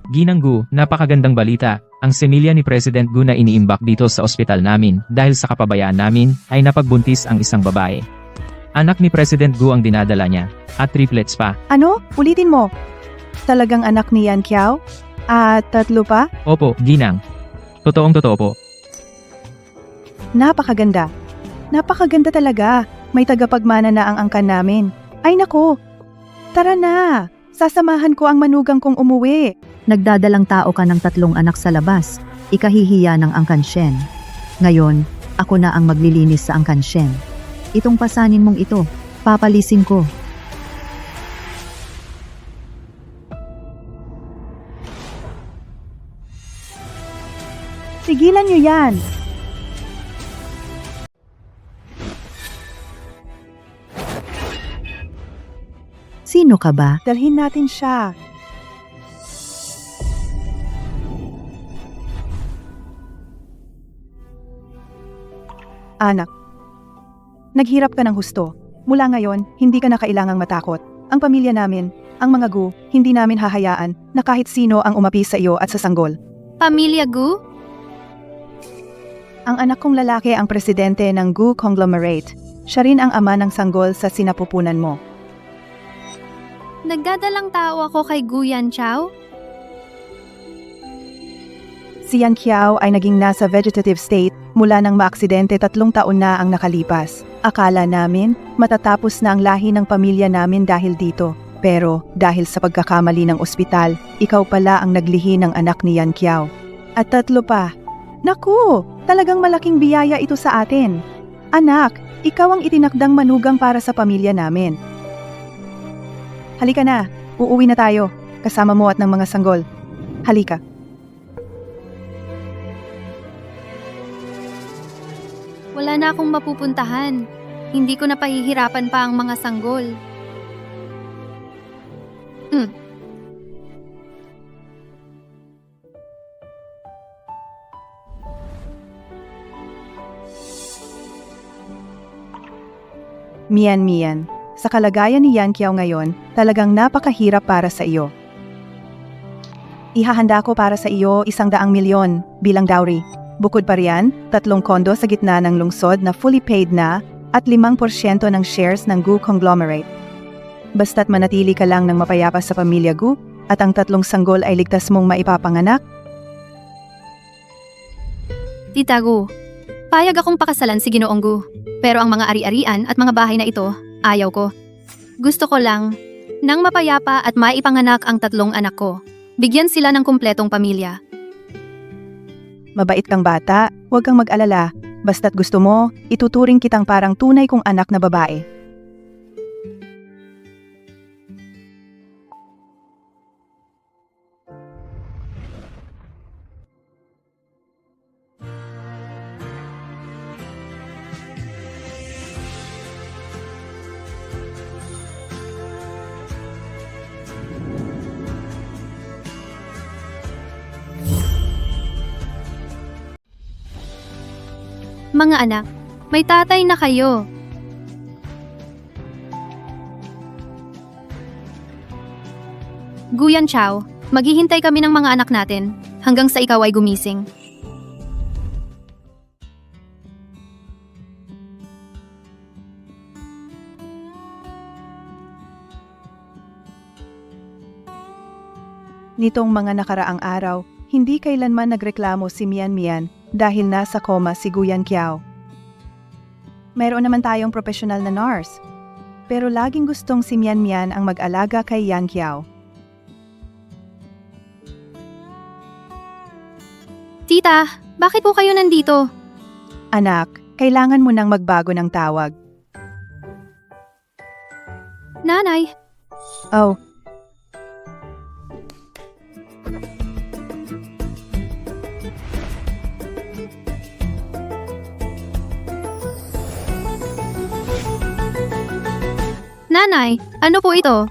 Ginang Gu, napakagandang balita. Ang semilya ni President Gu na iniimbak dito sa ospital namin dahil sa kapabayaan namin ay napagbuntis ang isang babae. Anak ni President Gu ang dinadala niya, at triplets pa. Ano? Ulitin mo. Talagang anak ni Yan Kiao? At tatlo pa? Opo, Ginang. Totoong totoo po. Napakaganda. Napakaganda talaga. May tagapagmana na ang angkan namin. Ay nako. Tara na. Sasamahan ko ang manugang kong umuwi. Nagdadalang tao ka ng 3 anak sa labas, ikahihiya ng angkansyen. Ngayon, ako na ang maglilinis sa angkansyen. Itong pasanin mong ito, papalisin ko. Tigilan niyo yan. Sino ka ba? Dalhin natin siya. Anak, naghirap ka ng husto. Mula ngayon, hindi ka na kailangang matakot. Ang pamilya namin, ang mga Gu, hindi namin hahayaan na kahit sino ang umapi sa iyo at sa sanggol. Pamilya Gu? Ang anak kong lalaki ang presidente ng Gu Conglomerate. Siya rin ang ama ng sanggol sa sinapupunan mo. Nagdadalang tao ako kay Gu Yanqiao? Si Yan Kiao ay naging nasa vegetative state mula nang maaksidente 3 taon na ang nakalipas. Akala namin matatapos na ang lahi ng pamilya namin dahil dito. Pero dahil sa pagkakamali ng ospital, ikaw pala ang naglihi ng anak ni Yan Kiao. At 3 pa. Naku, talagang malaking biyaya ito sa atin. Anak, ikaw ang itinakdang manugang para sa pamilya namin. Halika na, uuwi na tayo, kasama mo at ng mga sanggol. Halika. Wala na akong mapupuntahan. Hindi ko na pahihirapan pa ang mga sanggol. Mian, sa kalagayan ni Yan Kiao ngayon, talagang napakahirap para sa iyo. Ihahanda ko para sa iyo 100 milyon bilang dowry. Bukod pa riyan, 3 kondo sa gitna ng lungsod na fully paid na at 5% ng shares ng Gu Conglomerate. Basta't manatili ka lang ng mapayapa sa pamilya Gu at ang 3 sanggol ay ligtas mong maipapanganak. Tita Gu, payag akong pakasalan si Ginoong Gu. Pero ang mga ari-arian at mga bahay na ito, ayaw ko. Gusto ko lang, nang mapayapa at maipanganak ang 3 anak ko. Bigyan sila ng kumpletong pamilya. Mabait kang bata, huwag kang mag-alala. Basta't gusto mo, ituturing kitang parang tunay kong anak na babae. Mga anak, may tatay na kayo. Gu Yanqiao, maghihintay kami ng mga anak natin hanggang sa ikaw ay gumising. Nitong mga nakaraang araw, hindi kailanman nagreklamo si Mian dahil nasa koma si Gu Yanqiao. Mayroon naman tayong profesional na nurse, pero laging gustong si Mian ang mag-alaga kay Yanqiao. Tita, bakit po kayo nandito? Anak, kailangan mo nang magbago ng tawag. Nanay, Oh, Nanay, ano po ito?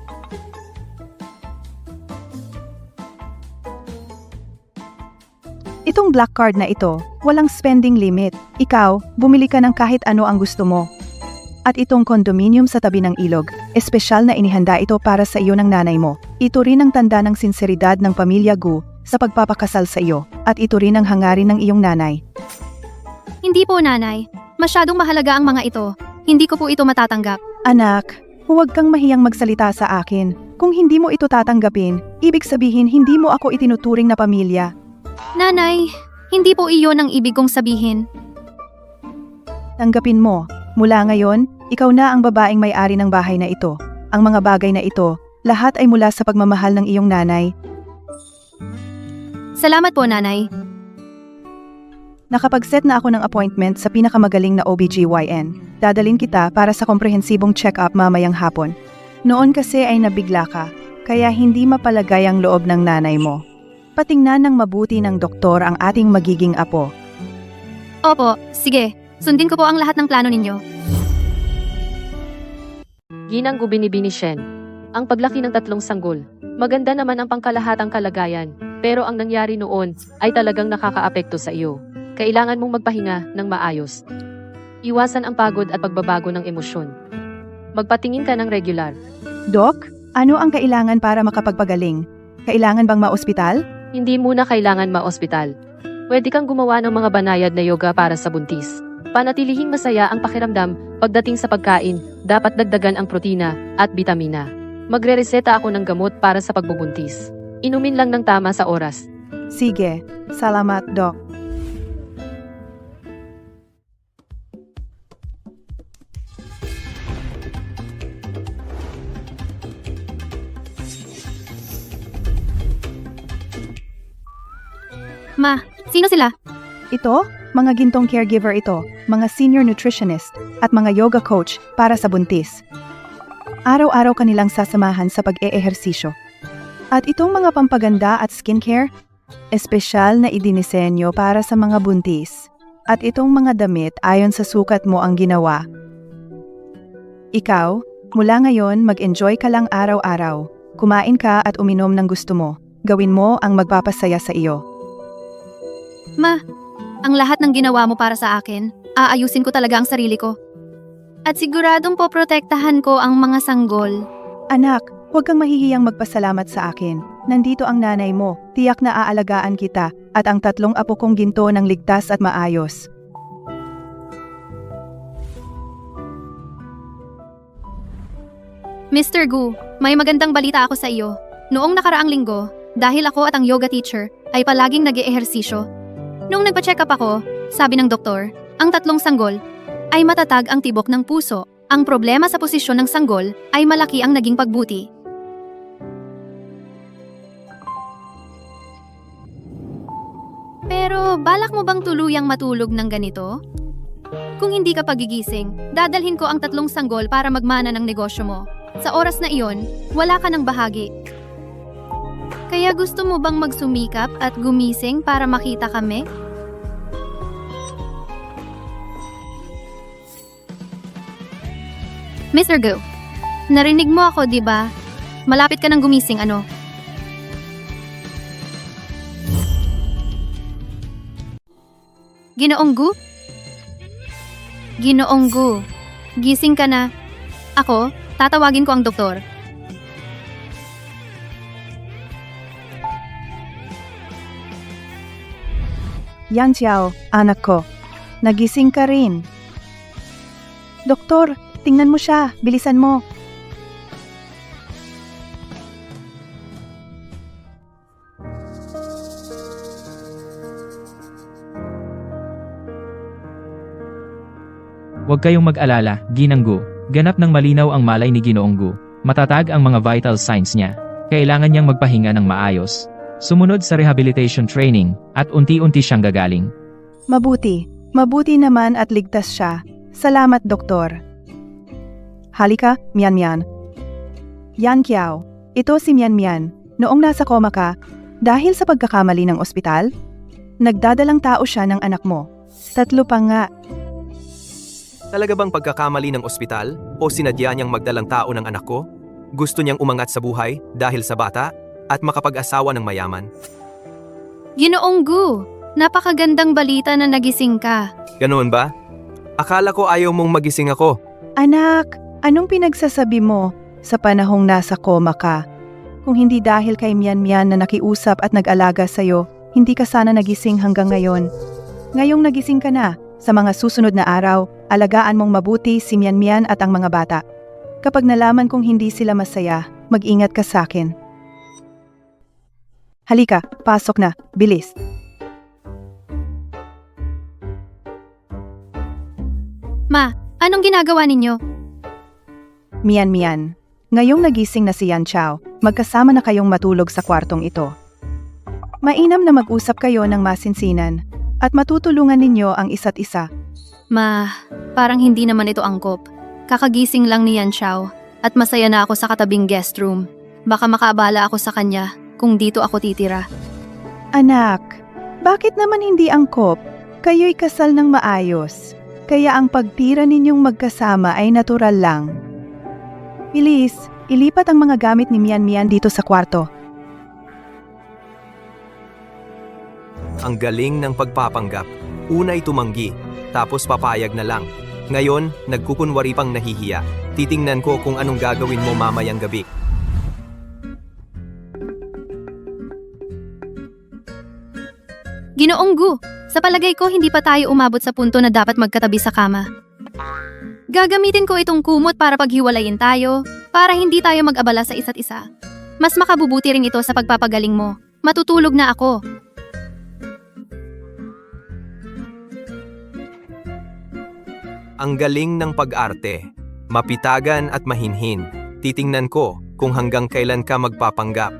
itong black card na ito, walang spending limit. Ikaw, bumili ka ng kahit ano ang gusto mo. At itong condominium sa tabi ng ilog, espesyal na inihanda ito para sa iyo ng nanay mo. Ito rin ang tanda ng sinseridad ng pamilya Gu sa pagpapakasal sa iyo at ito rin ang hangarin ng iyong nanay. Hindi po, nanay. Masyadong mahalaga ang mga ito. Hindi ko po ito matatanggap. Anak, huwag kang mahiyang magsalita sa akin. Kung hindi mo ito tatanggapin, ibig sabihin hindi mo ako itinuturing na pamilya. Nanay, hindi po iyon ang ibig kong sabihin. Tanggapin mo. Mula ngayon, ikaw na ang babaeng may-ari ng bahay na ito. Ang mga bagay na ito, lahat ay mula sa pagmamahal ng iyong nanay. Salamat po, nanay. Nakapag-set na ako ng appointment sa pinakamagaling na OBGYN. Dadalin kita para sa komprehensibong check-up mamayang hapon. Noon kasi ay nabigla ka, kaya hindi mapalagay ang loob ng nanay mo. Patingnan ng mabuti ng doktor ang ating magiging apo. Opo, sige. Sundin ko po ang lahat ng plano ninyo. Ginang Gubinibini Shen. Ang paglaki ng 3 sanggol. Maganda naman ang pangkalahatang kalagayan, pero ang nangyari noon ay talagang nakakaapekto sa iyo. Kailangan mong magpahinga ng maayos. Iwasan ang pagod at pagbabago ng emosyon. Magpatingin ka ng regular. Dok, ano ang kailangan para makapagpagaling? Kailangan bang maospital? Hindi muna kailangan ma-ospital. Pwede kang gumawa ng mga banayad na yoga para sa buntis. Panatilihing masaya ang pakiramdam pagdating sa pagkain, dapat dagdagan ang protina at bitamina. Magre-reseta ako ng gamot para sa pagbubuntis. Inumin lang ng tama sa oras. Sige, salamat, Dok. Ma, sino sila? Ito, mga gintong caregiver ito, mga senior nutritionist, at mga yoga coach para sa buntis. Araw-araw kanilang sasamahan sa pag-eehersisyo. At itong mga pampaganda at skincare, espesyal na idinisenyo para sa mga buntis. At itong mga damit ayon sa sukat mo ang ginawa. Ikaw, mula ngayon mag-enjoy ka lang araw-araw. Kumain ka at uminom ng gusto mo. Gawin mo ang magpapasaya sa iyo. Ma, ang lahat ng ginawa mo para sa akin, aayusin ko talaga ang sarili ko. At siguradong poprotektahan ko ang mga sanggol. Anak, huwag kang mahihiyang magpasalamat sa akin. Nandito ang nanay mo, tiyak na aalagaan kita, at ang 3 apo kong ginto ng ligtas at maayos. Mr. Gu, may magandang balita ako sa iyo. Noong nakaraang linggo, dahil ako at ang yoga teacher ay palaging nag-eehersisyo. Nung nagpa-check up ako, sabi ng doktor, ang 3 sanggol ay matatag ang tibok ng puso. Ang problema sa posisyon ng sanggol ay malaki ang naging pagbuti. Pero balak mo bang tuluyang matulog ng ganito? Kung hindi ka pagigising, dadalhin ko ang 3 sanggol para magmana ng negosyo mo. Sa oras na iyon, wala ka ng bahagi. Kaya gusto mo bang magsumikap at gumising para makita kami? Mr. Gu, narinig mo ako, di ba? Malapit ka ng gumising, ano? Ginoong Gu? Ginoong Gu, gising ka na. Ako, tatawagin ko ang doktor. Yan Xiao, anak ko. Nagising ka rin. Doktor, tingnan mo siya. Bilisan mo. Huwag kayong mag-alala, Ginang Gu. Ganap ng malinaw ang malay ni Ginoong Gu. Matatag ang mga vital signs niya. Kailangan niyang magpahinga ng maayos. Sumunod sa rehabilitation training, at unti-unti siyang gagaling. Mabuti. Mabuti naman at ligtas siya. Salamat, doktor. Halika, Mian Mian. Yan Kiao. Ito si Mian Mian. Noong nasa koma ka, dahil sa pagkakamali ng ospital, nagdadalang tao siya ng anak mo. 3 pa nga. Talaga bang pagkakamali ng ospital o sinadya niyang magdalang tao ng anak ko? Gusto niyang umangat sa buhay dahil sa bata at makapag-asawa ng mayaman? Ginoong Gu, napakagandang balita na nagising ka. Ganoon ba? Akala ko ayaw mong magising ako. Anak, anong pinagsasabi mo sa panahong nasa koma ka? Kung hindi dahil kay Mian Mian na nakiusap at nag-alaga sa'yo, hindi ka sana nagising hanggang ngayon. Ngayong nagising ka na, sa mga susunod na araw, alagaan mong mabuti si Mian Mian at ang mga bata. Kapag nalaman kong hindi sila masaya, mag-ingat ka sa akin. Halika, pasok na, bilis. Ma, anong ginagawa ninyo? Mian Mian, ngayong nagising na si Yan Chao, magkasama na kayong matulog sa kwartong ito. Mainam na mag-usap kayo ng masinsinan at matutulungan ninyo ang isa't isa. Ma, parang hindi naman ito angkop. Kakagising lang ni Yan Xiao at masaya na ako sa katabing guest room. Baka makaabala ako sa kanya kung dito ako titira. Anak, bakit naman hindi angkop? Kayo'y kasal ng maayos. Kaya ang pagtira ninyong magkasama ay natural lang. Bilis, ilipat ang mga gamit ni Mian Mian dito sa kwarto. Ang galing ng pagpapanggap. Una'y tumanggi, tapos papayag na lang. Ngayon, nagkukunwari pang nahihiya. Titingnan ko kung anong gagawin mo mamayang gabi. Ginoong Gu, sa palagay ko hindi pa tayo umabot sa punto na dapat magkatabi sa kama. Gagamitin ko itong kumot para paghiwalayin tayo, para hindi tayo mag-abala sa isa't isa. Mas makabubuti rin ito sa pagpapagaling mo. Matutulog na ako. Ang galing ng pag-arte. Mapitagan at mahinhin. Titingnan ko kung hanggang kailan ka magpapanggap.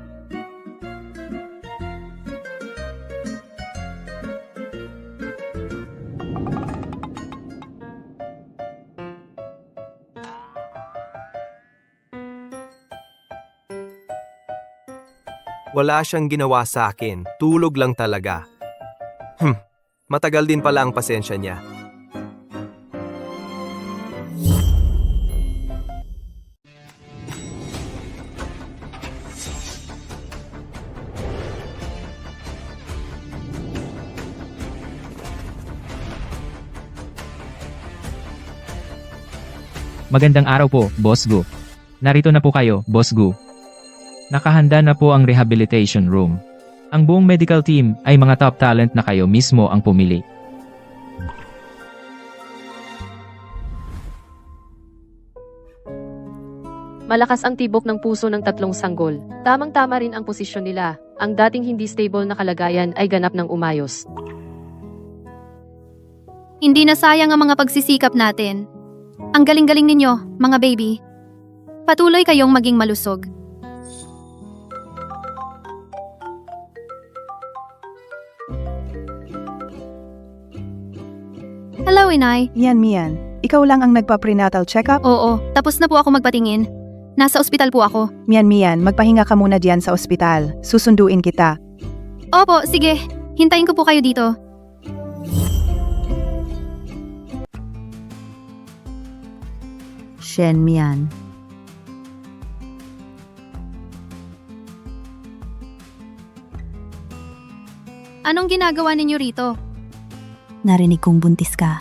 Wala siyang ginawa sa akin. Tulog lang talaga. Matagal din pala ang pasensya niya. Magandang araw po, Boss Gu. Narito na po kayo, Boss Gu. Nakahanda na po ang rehabilitation room. Ang buong medical team ay mga top talent na kayo mismo ang pumili. Malakas ang tibok ng puso ng tatlong sanggol. Tamang-tama rin ang posisyon nila. Ang dating hindi stable na kalagayan ay ganap ng umayos. Hindi na sayang ang mga pagsisikap natin. Ang galing-galing ninyo, mga baby. Patuloy kayong maging malusog. Hello, Inay. Mian Mian, ikaw lang ang nagpa-prenatal check-up? Oo, tapos na po ako magpatingin. Nasa ospital po ako. Mian Mian, magpahinga ka muna diyan sa ospital. Susunduin kita. Opo, sige. Hintayin ko po kayo dito. Shen Mian. Anong ginagawa ninyo rito? Narinig kong buntis ka.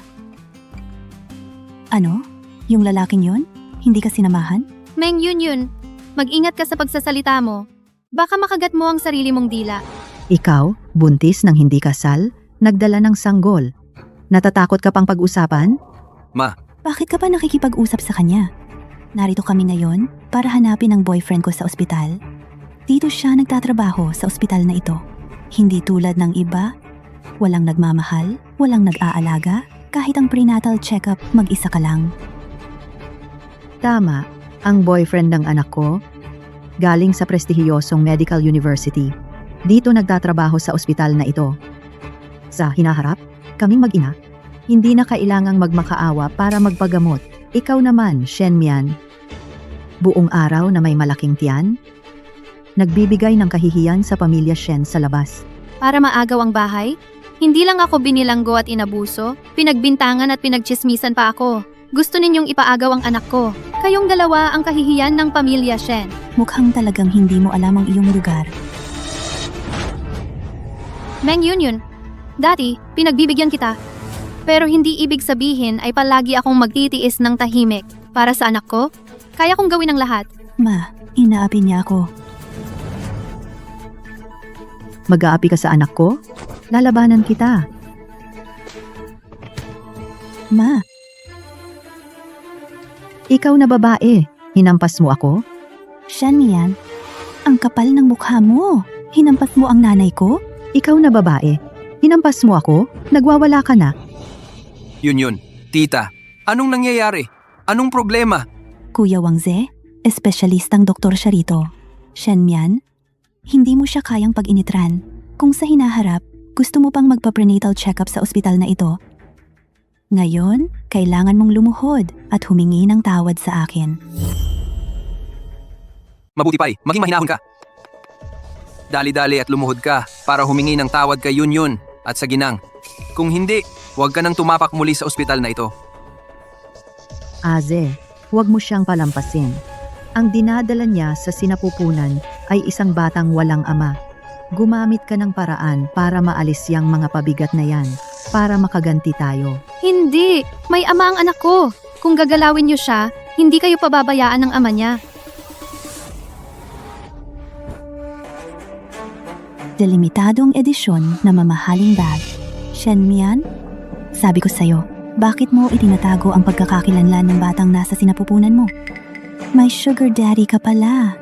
Ano? Yung lalaking yon? Hindi ka sinamahan? Meng Yun, mag-ingat ka sa pagsasalita mo. Baka makagat mo ang sarili mong dila. Ikaw, buntis ng hindi kasal, nagdala ng sanggol. Natatakot ka pang pag-usapan? Bakit ka pa nakikipag-usap sa kanya? Narito kami ngayon para hanapin ang boyfriend ko sa ospital. Dito siya nagtatrabaho sa ospital na ito. Hindi tulad ng iba, walang nagmamahal, walang nag-aalaga, kahit ang prenatal check-up mag-isa ka lang. Tama, ang boyfriend ng anak ko, galing sa prestihiyosong medical university. Dito nagtatrabaho sa ospital na ito. Sa hinaharap, kaming mag-ina, hindi na kailangang magmakaawa para magpagamot. Ikaw naman, Shen Mian. Buong araw na may malaking tiyan, nagbibigay ng kahihiyan sa pamilya Shen sa labas. Para maagaw ang bahay? Hindi lang ako binilanggo at inabuso, pinagbintangan at pinagchismisan pa ako. Gusto ninyong ipaagaw ang anak ko. Kayong dalawa ang kahihiyan ng pamilya Shen. Mukhang talagang hindi mo alam ang iyong lugar. Meng Yun, dati, pinagbibigyan kita. Pero hindi ibig sabihin ay palagi akong magtitiis ng tahimik. Para sa anak ko, kaya kong gawin ang lahat. Ma, inaapi niya ako. Mag-aapi ka sa anak ko? Lalabanan kita. Ma, Ikaw na babae, hinampas mo ako? Shanmian, ang kapal ng mukha mo. Hinampas mo ang nanay ko? Ikaw na babae, hinampas mo ako? Nagwawala ka na? Yun. Tita, anong nangyayari? Anong problema? Kuya Wangze, espesyalistang doktor siya rito. Shanmian, hindi mo siya kayang pag-initran. Kung sa hinaharap, gusto mo pang magpa-prenatal check-up sa ospital na ito. Ngayon, kailangan mong lumuhod at humingi ng tawad sa akin. Mabuti pa'y, maging mahinahon ka. Dali-dali at lumuhod ka para humingi ng tawad kay Yun at sa ginang. Kung hindi, huwag ka nang tumapak muli sa ospital na ito. Aze, huwag mo siyang palampasin. Ang dinadala niya sa sinapupunan ay isang batang walang ama. Gumamit ka ng paraan para maalis yang mga pabigat na yan, para makaganti tayo. Hindi! May ama ang anak ko! Kung gagalawin niyo siya, hindi kayo pababayaan ng ama niya. Delimitadong edisyon na mamahaling bag. Shanmian, sabi ko sa'yo, bakit mo itinatago ang pagkakakilanlan ng batang nasa sinapupunan mo? May sugar daddy ka pala.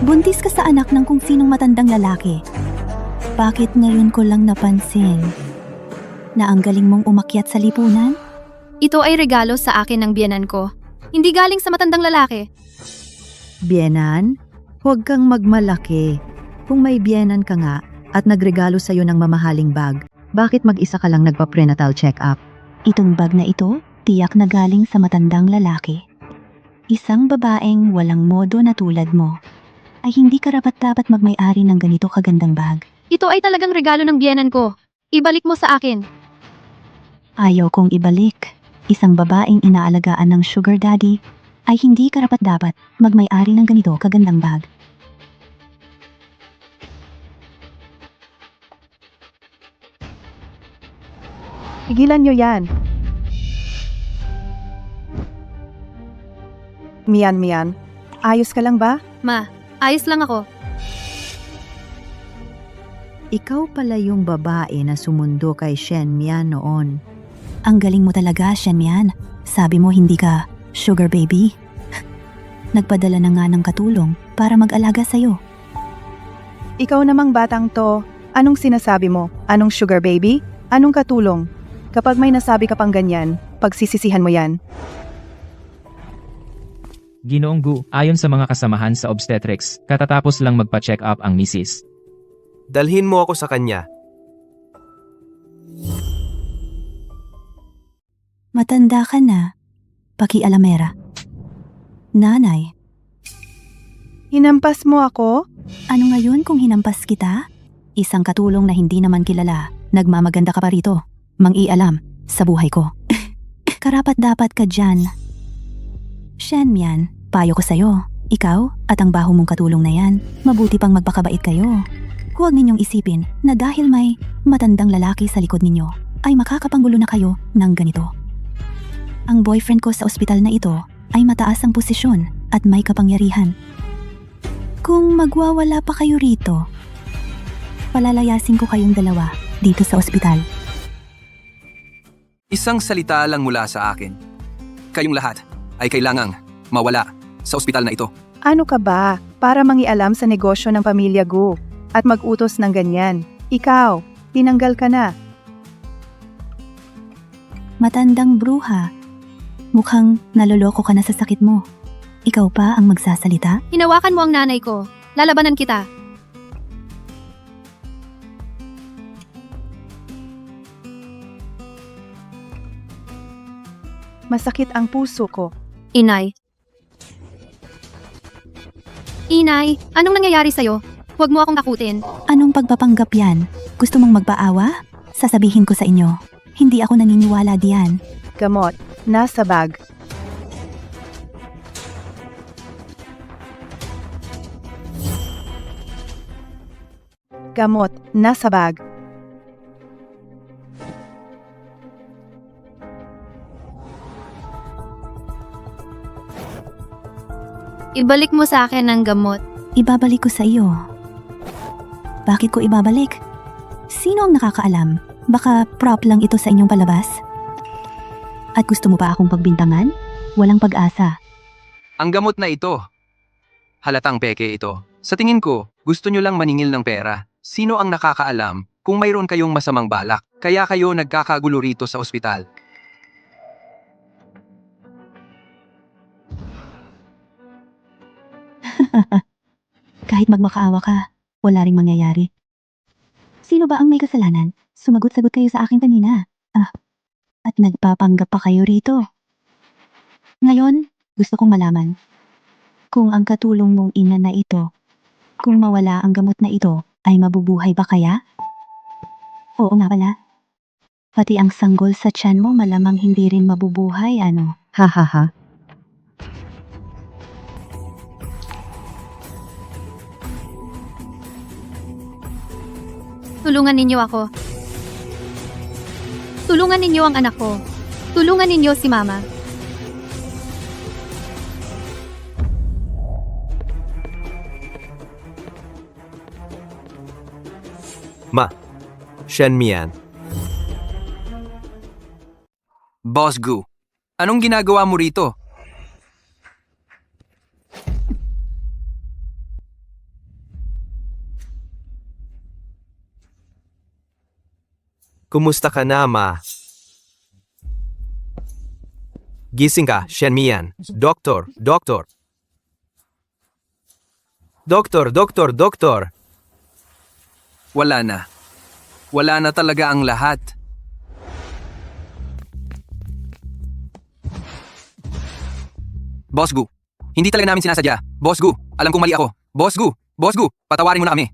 Buntis ka sa anak ng kung sinong matandang lalaki. Bakit ngayon ko lang napansin na ang galing mong umakyat sa lipunan? Ito ay regalo sa akin ng biyenan ko. Hindi galing sa matandang lalaki. Bienan, huwag kang magmalaki. Kung may bienan ka nga at nagregalo sa'yo ng mamahaling bag, bakit mag-isa ka lang nagpa-prenatal check-up? Itong bag na ito, tiyak na galing sa matandang lalaki. Isang babaeng walang modo na tulad mo ay hindi karapat-dapat magmay-ari ng ganito kagandang bag. Ito ay talagang regalo ng biyenan ko. Ibalik mo sa akin. Ayaw kong ibalik. Isang babaeng inaalagaan ng sugar daddy ay hindi karapat-dapat magmay-ari ng ganito kagandang bag. Tigilan nyo yan. Mian, ayos ka lang ba? Ma, ayos lang ako. Ikaw pala yung babae na sumundo kay Shenmian noon. Ang galing mo talaga, Shenmian. Sabi mo hindi ka sugar baby. Nagpadala na nga ng katulong para mag-alaga sa'yo. Ikaw namang batang to, anong sinasabi mo? Anong sugar baby? Anong katulong? Kapag may nasabi ka pang ganyan, pagsisisihan mo yan. Ginoong Gu, ayon sa mga kasamahan sa obstetrics, katatapos lang magpa-check up ang misis. Dalhin mo ako sa kanya. Matanda ka na. Pakialamera. Nanay, Hinampas mo ako? ano ngayon kung hinampas kita? Isang katulong na hindi naman kilala. Nagmamaganda ka pa rito. Mang-ialam sa buhay ko. Karapat-dapat ka dyan. Shenmian, payo ko sa'yo. Ikaw at ang baho mong katulong na yan, mabuti pang magpakabait kayo. Huwag ninyong isipin na dahil may matandang lalaki sa likod ninyo, ay makakapanggulo na kayo ng ganito. Ang boyfriend ko sa ospital na ito ay mataas ang posisyon at may kapangyarihan. Kung magwawala pa kayo rito, palalayasin ko kayong dalawa dito sa ospital. Isang salita lang mula sa akin. Kayong lahat ay kailangang mawala sa ospital na ito. Ano ka ba? Para mangialam sa negosyo ng pamilya Gu at mag-utos ng ganyan. Ikaw, tinanggal ka na. Matandang bruha, mukhang naloloko ka na sa sakit mo. Ikaw pa ang magsasalita? Hinawakan mo ang nanay ko. Lalabanan kita. Masakit ang puso ko. Inay. Inay, anong nangyayari sa'yo? Huwag mo akong takutin. Anong pagpapanggap yan? Gusto mong magpaawa? Sasabihin ko sa inyo, hindi ako naniniwala diyan. Gamot, nasa bag. Gamot, nasa bag. Ibalik mo sa akin ang gamot. Ibabalik ko sa iyo. Bakit ko ibabalik? Sino ang nakakaalam? Baka prop lang ito sa inyong palabas? At gusto mo pa akong pagbintangan? Walang pag-asa. Ang gamot na ito. Halatang peke ito. Sa tingin ko, gusto nyo lang maningil ng pera. Sino ang nakakaalam kung mayroon kayong masamang balak? Kaya kayo nagkakagulo rito sa ospital. Kahit magmakaawa ka, wala ring mangyayari. Sino ba ang may kasalanan? Sumagot-sagot kayo sa akin kanina. At nagpapanggap pa kayo rito. Ngayon, gusto kong malaman kung ang katulong mong ina na ito, kung mawala ang gamot na ito, ay mabubuhay ba kaya? Oo nga pala. Pati ang sanggol sa tiyan mo malamang hindi rin mabubuhay, ano? Hahaha. Tulungan ninyo ako. Tulungan ninyo ang anak ko. Tulungan ninyo si Mama. Shen Mian. Boss Gu, anong ginagawa mo rito? Kumusta ka na, Ma? Gising ka, Shen Mian. Doktor, doktor. Doktor, doktor, doktor. Wala na. Wala na talaga ang lahat. Boss Gu, hindi talaga namin sinasadya. Boss Gu, alam kong mali ako. Boss Gu, Boss Gu, patawarin mo na kami.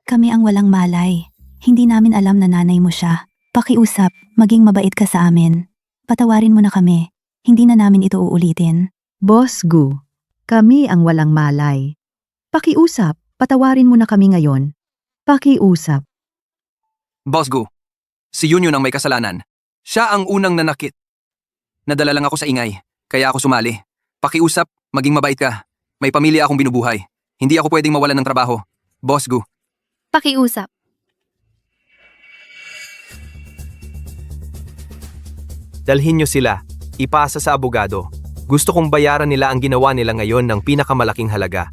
Kami ang walang malay. Hindi namin alam na nanay mo siya. Pakiusap, maging mabait ka sa amin. Patawarin mo na kami. Hindi na namin ito uulitin. Boss Gu, kami ang walang malay. Pakiusap, patawarin mo na kami ngayon. Pakiusap. Boss Gu, si Yunyun ang may kasalanan. Siya ang unang nanakit. Nadala lang ako sa ingay, kaya ako sumali. Pakiusap, maging mabait ka. May pamilya akong binubuhay. Hindi ako pwedeng mawalan ng trabaho. Boss Gu. Pakiusap. Dalhin nyo sila. Ipasa sa abogado. Gusto kong bayaran nila ang ginawa nila ngayon ng pinakamalaking halaga.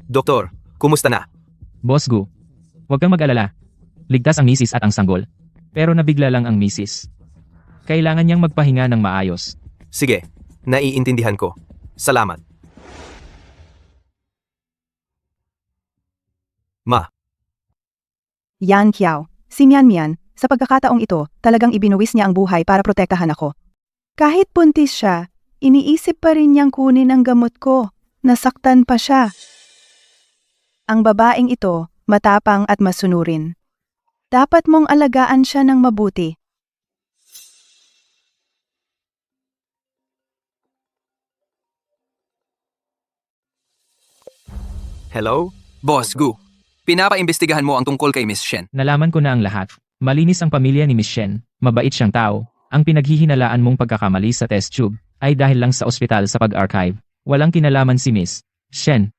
Doktor, kumusta na? Boss Gu, huwag kang mag-alala. Ligtas ang misis at ang sanggol. Pero nabigla lang ang misis. Kailangan niyang magpahinga ng maayos. Sige, naiintindihan ko. Salamat. Ma, Yan Kiao, si Mian Mian, sa pagkakataong ito, talagang ibinuwis niya ang buhay para protektahan ako. Kahit buntis siya, iniisip pa rin niyang kunin ang gamot ko. Nasaktan pa siya. Ang babaeng ito, matapang at masunurin. Dapat mong alagaan siya ng mabuti. hello? Boss Gu, pinapaimbestigahan mo ang tungkol kay Miss Shen. Nalaman ko na ang lahat. Malinis ang pamilya ni Miss Shen. Mabait siyang tao. Ang pinaghihinalaan mong pagkakamali sa test tube ay dahil lang sa ospital sa pag-archive. Walang kinalaman si Miss Shen.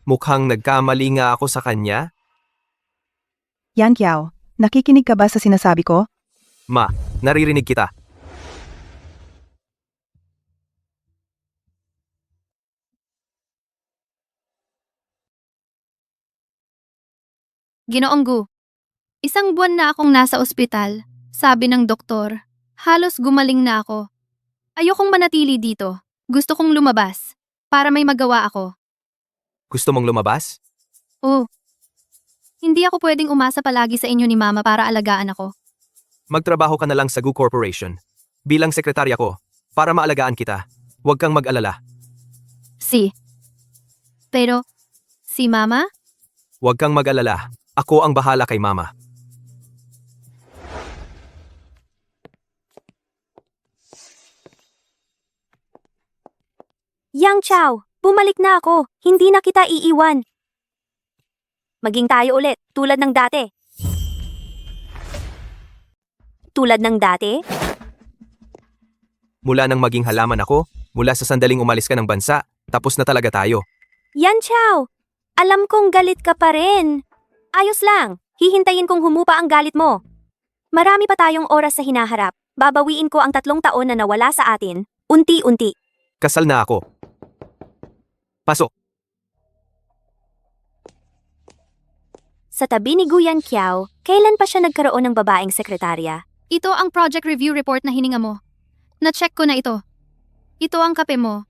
Mukhang nagkamali nga ako sa kanya? Yan Kiao, nakikinig ka ba sa sinasabi ko? Ma, naririnig kita. Ginoong Gu, isang buwan na akong nasa ospital. Sabi ng doktor, halos gumaling na ako. Ayokong manatili dito. Gusto kong lumabas para may magawa ako. Gusto mong lumabas? Oh, hindi ako pwedeng umasa palagi sa inyo ni Mama para alagaan ako. Magtrabaho ka na lang sa Gu Corporation. Bilang sekretarya ko, para maalagaan kita. Huwag kang mag-alala. Pero, si Mama? Huwag kang mag-alala. Ako ang bahala kay Mama. Yang Chow, bumalik na ako. Hindi na kita iiwan. Maging tayo ulit, tulad ng dati. tulad ng dati? Mula nang maging halaman ako, mula sa sandaling umalis ka ng bansa, tapos na talaga tayo. Yan, Chow! Alam kong galit ka pa rin. Ayos lang. Hihintayin kong humupa ang galit mo. Marami pa tayong oras sa hinaharap. Babawiin ko ang 3 taon na nawala sa atin, unti-unti. Kasal na ako. Pasok. Sa tabi ni Guyan Kiao, kailan pa siya nagkaroon ng babaeng sekretarya? Ito ang project review report na hininga mo. Na-check ko na ito. Ito ang kape mo.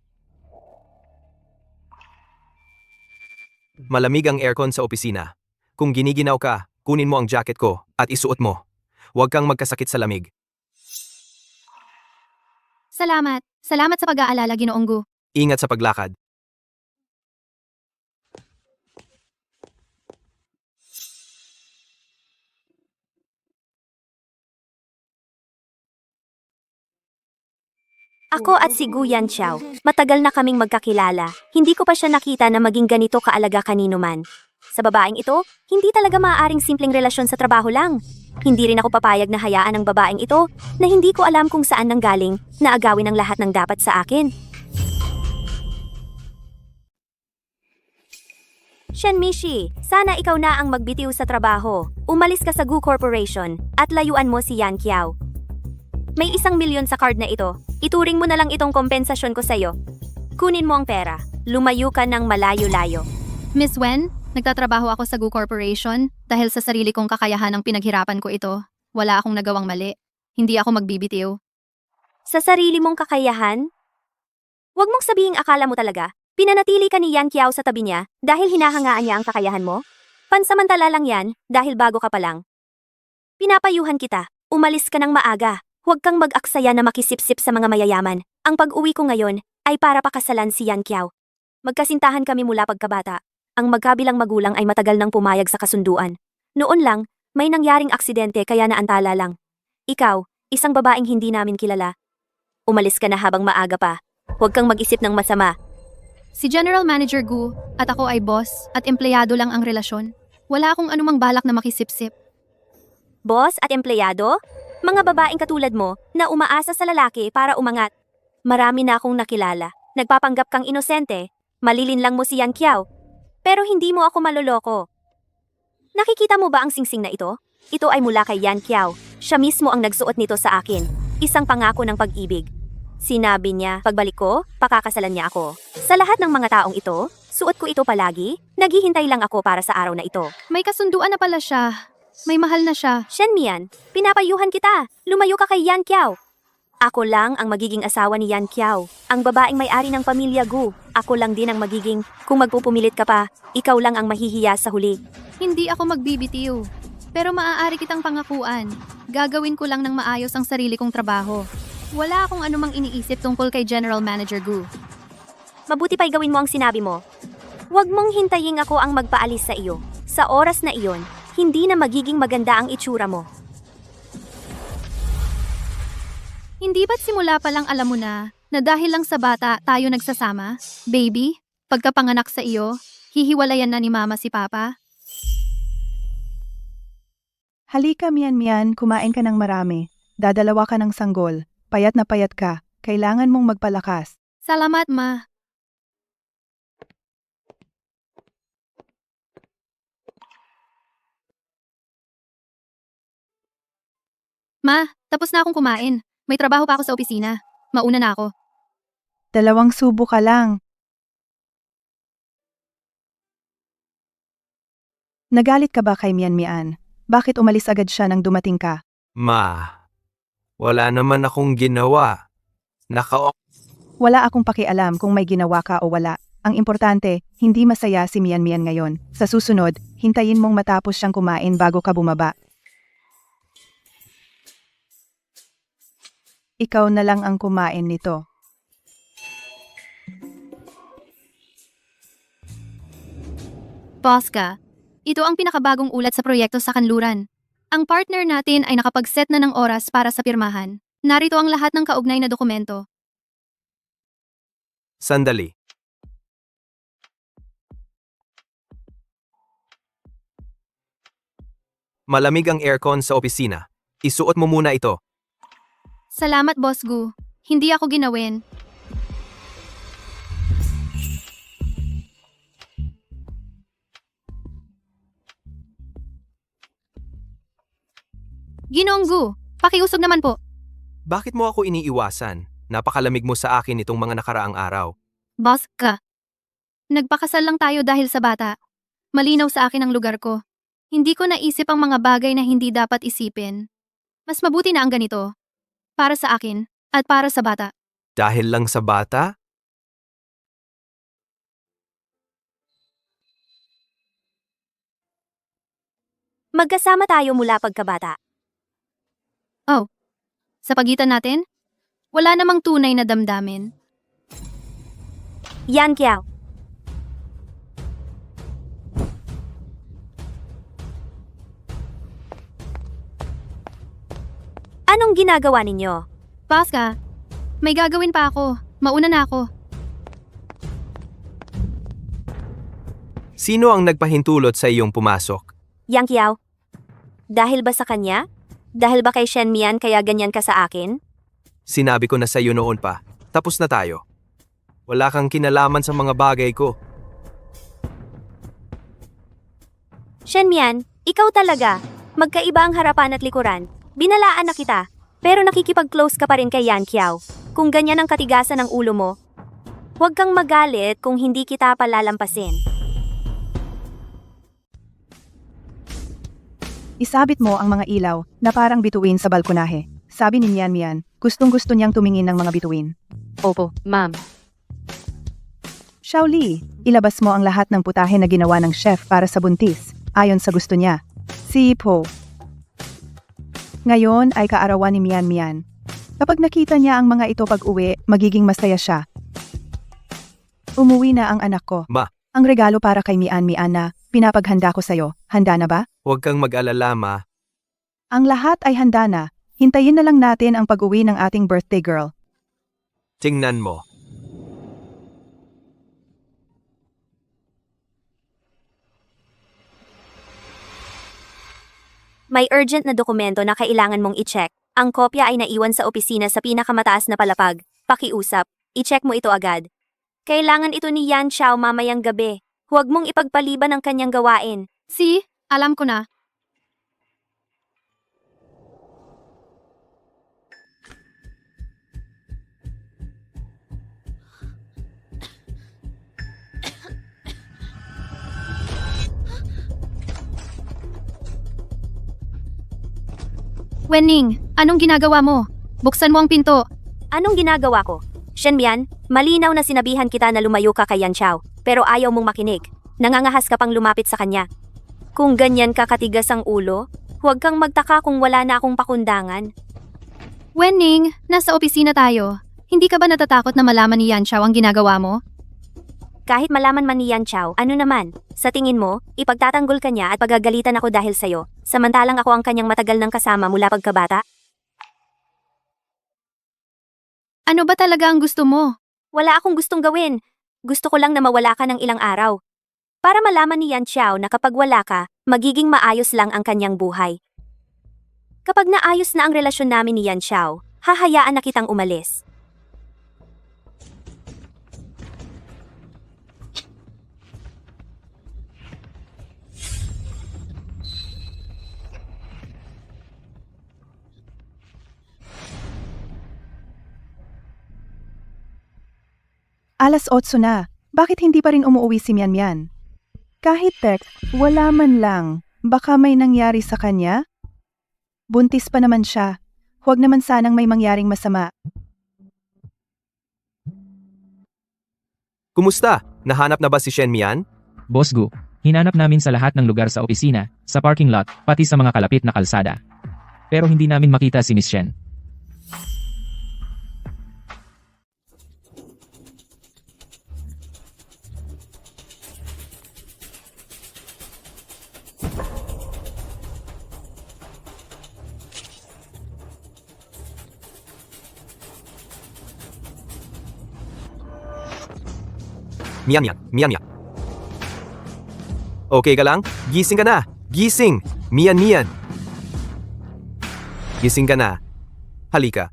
Malamig ang aircon sa opisina. Kung giniginaw ka, kunin mo ang jacket ko at isuot mo. Huwag kang magkasakit sa lamig. Salamat. Salamat sa pag-aalala, Ginoong Gu. Ingat sa paglakad. Ako at si Guyan Xiao, matagal na kaming magkakilala. Hindi ko pa siya nakita na maging ganito kaalaga kanino man. Sa babaeng ito, hindi talaga maaaring simpleng relasyon sa trabaho lang. Hindi rin ako papayag na hayaan ang babaeng ito na hindi ko alam kung saan nanggaling na agawin ang lahat ng dapat sa akin. Shenmishi, sana ikaw na ang magbitiw sa trabaho. Umalis ka sa Gu Corporation at layuan mo si Yan Kiao. May 1 milyon sa card na ito. Ituring mo na lang itong kompensasyon ko sa'yo. Kunin mo ang pera. Lumayo ka ng malayo-layo. Miss Wen, nagtatrabaho ako sa Gu Corporation dahil sa sarili kong kakayahan ang pinaghirapan ko ito. Wala akong nagawang mali. Hindi ako magbibitiw. Sa sarili mong kakayahan? Huwag mong sabihing akala mo talaga. Pinanatili ka ni Yan Kiao sa tabi niya dahil hinahangaan niya ang kakayahan mo? Pansamantala lang yan dahil bago ka pa lang. Pinapayuhan kita. Umalis ka ng maaga. Huwag kang mag-aksaya na makisipsip sa mga mayayaman. Ang pag-uwi ko ngayon ay para pakasalan si Yan Kiao. Magkasintahan kami mula pagkabata. Ang magkabilang magulang ay matagal nang pumayag sa kasunduan. Noon lang, may nangyaring aksidente kaya naantala lang. Ikaw, isang babaeng hindi namin kilala. Umalis ka na habang maaga pa. Huwag kang mag-isip ng masama. Si General Manager Gu at ako ay boss at empleyado lang ang relasyon. Wala akong anumang balak na makisipsip. Boss at empleyado? Mga babaeng katulad mo na umaasa sa lalaki para umangat. Marami na akong nakilala. Nagpapanggap kang inosente. Malilinlang mo si Yan Kiao. Pero hindi mo ako maloloko. Nakikita mo ba ang singsing na ito? Ito ay mula kay Yan Kiao. Siya mismo ang nagsuot nito sa akin. Isang pangako ng pag-ibig. Sinabi niya, pagbalik ko, pakakasalan niya ako. Sa lahat ng mga taong ito, suot ko ito palagi. Naghihintay lang ako para sa araw na ito. May kasunduan na pala siya. May mahal na siya. Shenmian, pinapayuhan kita. Lumayo ka kay Yan Kiao. Ako lang ang magiging asawa ni Yan Kiao. Ang babaeng may-ari ng pamilya Gu. Ako lang din ang magiging, kung magpupumilit ka pa, ikaw lang ang mahihiya sa huli. Hindi ako magbibitiw. Pero maaari kitang pangakuan. Gagawin ko lang ng maayos ang sarili kong trabaho. Wala akong anumang iniisip tungkol kay General Manager Gu. Mabuti pa'y gawin mo ang sinabi mo. Huwag mong hintayin ako ang magpaalis sa iyo. Sa oras na iyon, hindi na magiging maganda ang itsura mo. Hindi ba't simula pa lang alam mo na dahil lang sa bata tayo nagsasama? Baby, pagkapanganak sa iyo, hihiwalayan na ni Mama si Papa? Halika Mian, kumain ka ng marami. Dadalawa ka ng sanggol. Payat na payat ka. Kailangan mong magpalakas. Salamat, Ma. Ma, tapos na akong kumain. May trabaho pa ako sa opisina. Mauna na ako. 2 subo ka lang. Nagalit ka ba kay Mian? Bakit umalis agad siya nang dumating ka? Wala naman akong ginawa. Wala akong pakialam kung may ginawa ka o wala. Ang importante, hindi masaya si Mian ngayon. Sa susunod, hintayin mong matapos siyang kumain bago ka bumaba. Ikaw na lang ang kumain nito. Bosca, ito ang pinakabagong ulat sa proyekto sa kanluran. Ang partner natin ay nakapag-set na ng oras para sa pirmahan. Narito ang lahat ng kaugnay na dokumento. Sandali. Malamig ang aircon sa opisina. Isuot mo muna ito. Salamat, Boss Gu. Hindi ako ginawin. Ginoong Gu, pakiusog naman po. Bakit mo ako iniiwasan? Napakalamig mo sa akin itong mga nakaraang araw. Boss ka. Nagpakasal lang tayo dahil sa bata. Malinaw sa akin ang lugar ko. Hindi ko naisip ang mga bagay na hindi dapat isipin. Mas mabuti na ang ganito. Para sa akin at para sa bata. Dahil lang sa bata? Magkasama tayo mula pagkabata. Sa pagitan natin, wala namang tunay na damdamin. Yan Kiao. Anong ginagawa ninyo? Boss ka, may gagawin pa ako. Mauna na ako. Sino ang nagpahintulot sa iyong pumasok? Yang Kiao. Dahil ba sa kanya? Dahil ba kay Shen Mian kaya ganyan ka sa akin? Sinabi ko na sa iyo noon pa. Tapos na tayo. Wala kang kinalaman sa mga bagay ko. Shen Mian, ikaw talaga. Magkaiba ang harapan at likuran. Binalaan na kita. Pero nakikipag-close ka pa rin kay Yan Kiao. Kung ganyan ang katigasan ng ulo mo, huwag kang magalit kung hindi kita palalampasin. Isabit mo ang mga ilaw na parang bituin sa balkonahe. Sabi ni Mian Mian, gustong-gusto niyang tumingin ng mga bituin. Opo, ma'am. Shaoli, ilabas mo ang lahat ng putahe na ginawa ng chef para sa buntis, ayon sa gusto niya. Si Po. Ngayon ay kaarawan ni Mian Mian. Kapag nakita niya ang mga ito pag-uwi, magiging masaya siya. Umuwi na ang anak ko. Ma. Ang regalo para kay Mian Mian na pinapaghanda ko sa'yo. Handa na ba? Huwag kang mag-alala, Ma. Ang lahat ay handa na. Hintayin na lang natin ang pag-uwi ng ating birthday girl. Tingnan mo. May urgent na dokumento na kailangan mong i-check. Ang kopya ay naiwan sa opisina sa pinakamataas na palapag. Pakiusap, i-check mo ito agad. Kailangan ito ni Yan Xiao mamayang gabi. Huwag mong ipagpaliban ang kanyang gawain. Si, alam ko na. Wenning, anong ginagawa mo? Buksan mo ang pinto. Anong ginagawa ko? Shen Mian, malinaw na sinabihan kita na lumayo ka kay Yan Xiao, pero ayaw mong makinig. Nangangahas ka pang lumapit sa kanya. Kung ganyan ka katigas ang ulo, huwag kang magtaka kung wala na akong pakundangan. Wenning, nasa opisina tayo. Hindi ka ba natatakot na malaman ni Yan Xiao ang ginagawa mo? Kahit malaman man ni Yan Xiao, ano naman? Sa tingin mo, ipagtatanggol ka niya at pagagalitan ako dahil sa'yo, samantalang ako ang kanyang matagal ng kasama mula pagkabata? Ano ba talaga ang gusto mo? Wala akong gustong gawin. Gusto ko lang na mawala ka ng ilang araw. Para malaman ni Yan Xiao na kapag wala ka, magiging maayos lang ang kanyang buhay. Kapag naayos na ang relasyon namin ni Yan Xiao, hahayaan na kitang umalis. Alas 8 na. Bakit hindi pa rin umuwi si Mian Mian? Kahit text, wala man lang. Baka may nangyari sa kanya? Buntis pa naman siya. Huwag naman sanang may mangyaring masama. Kumusta? Nahanap na ba si Shen Mian? Boss Gu, hinanap namin sa lahat ng lugar sa opisina, sa parking lot, pati sa mga kalapit na kalsada. Pero hindi namin makita si Miss Shen. Mian Mian, Mian Mian. Okay ka lang? Gising ka na! Gising! Mian Mian! gising ka na. Halika.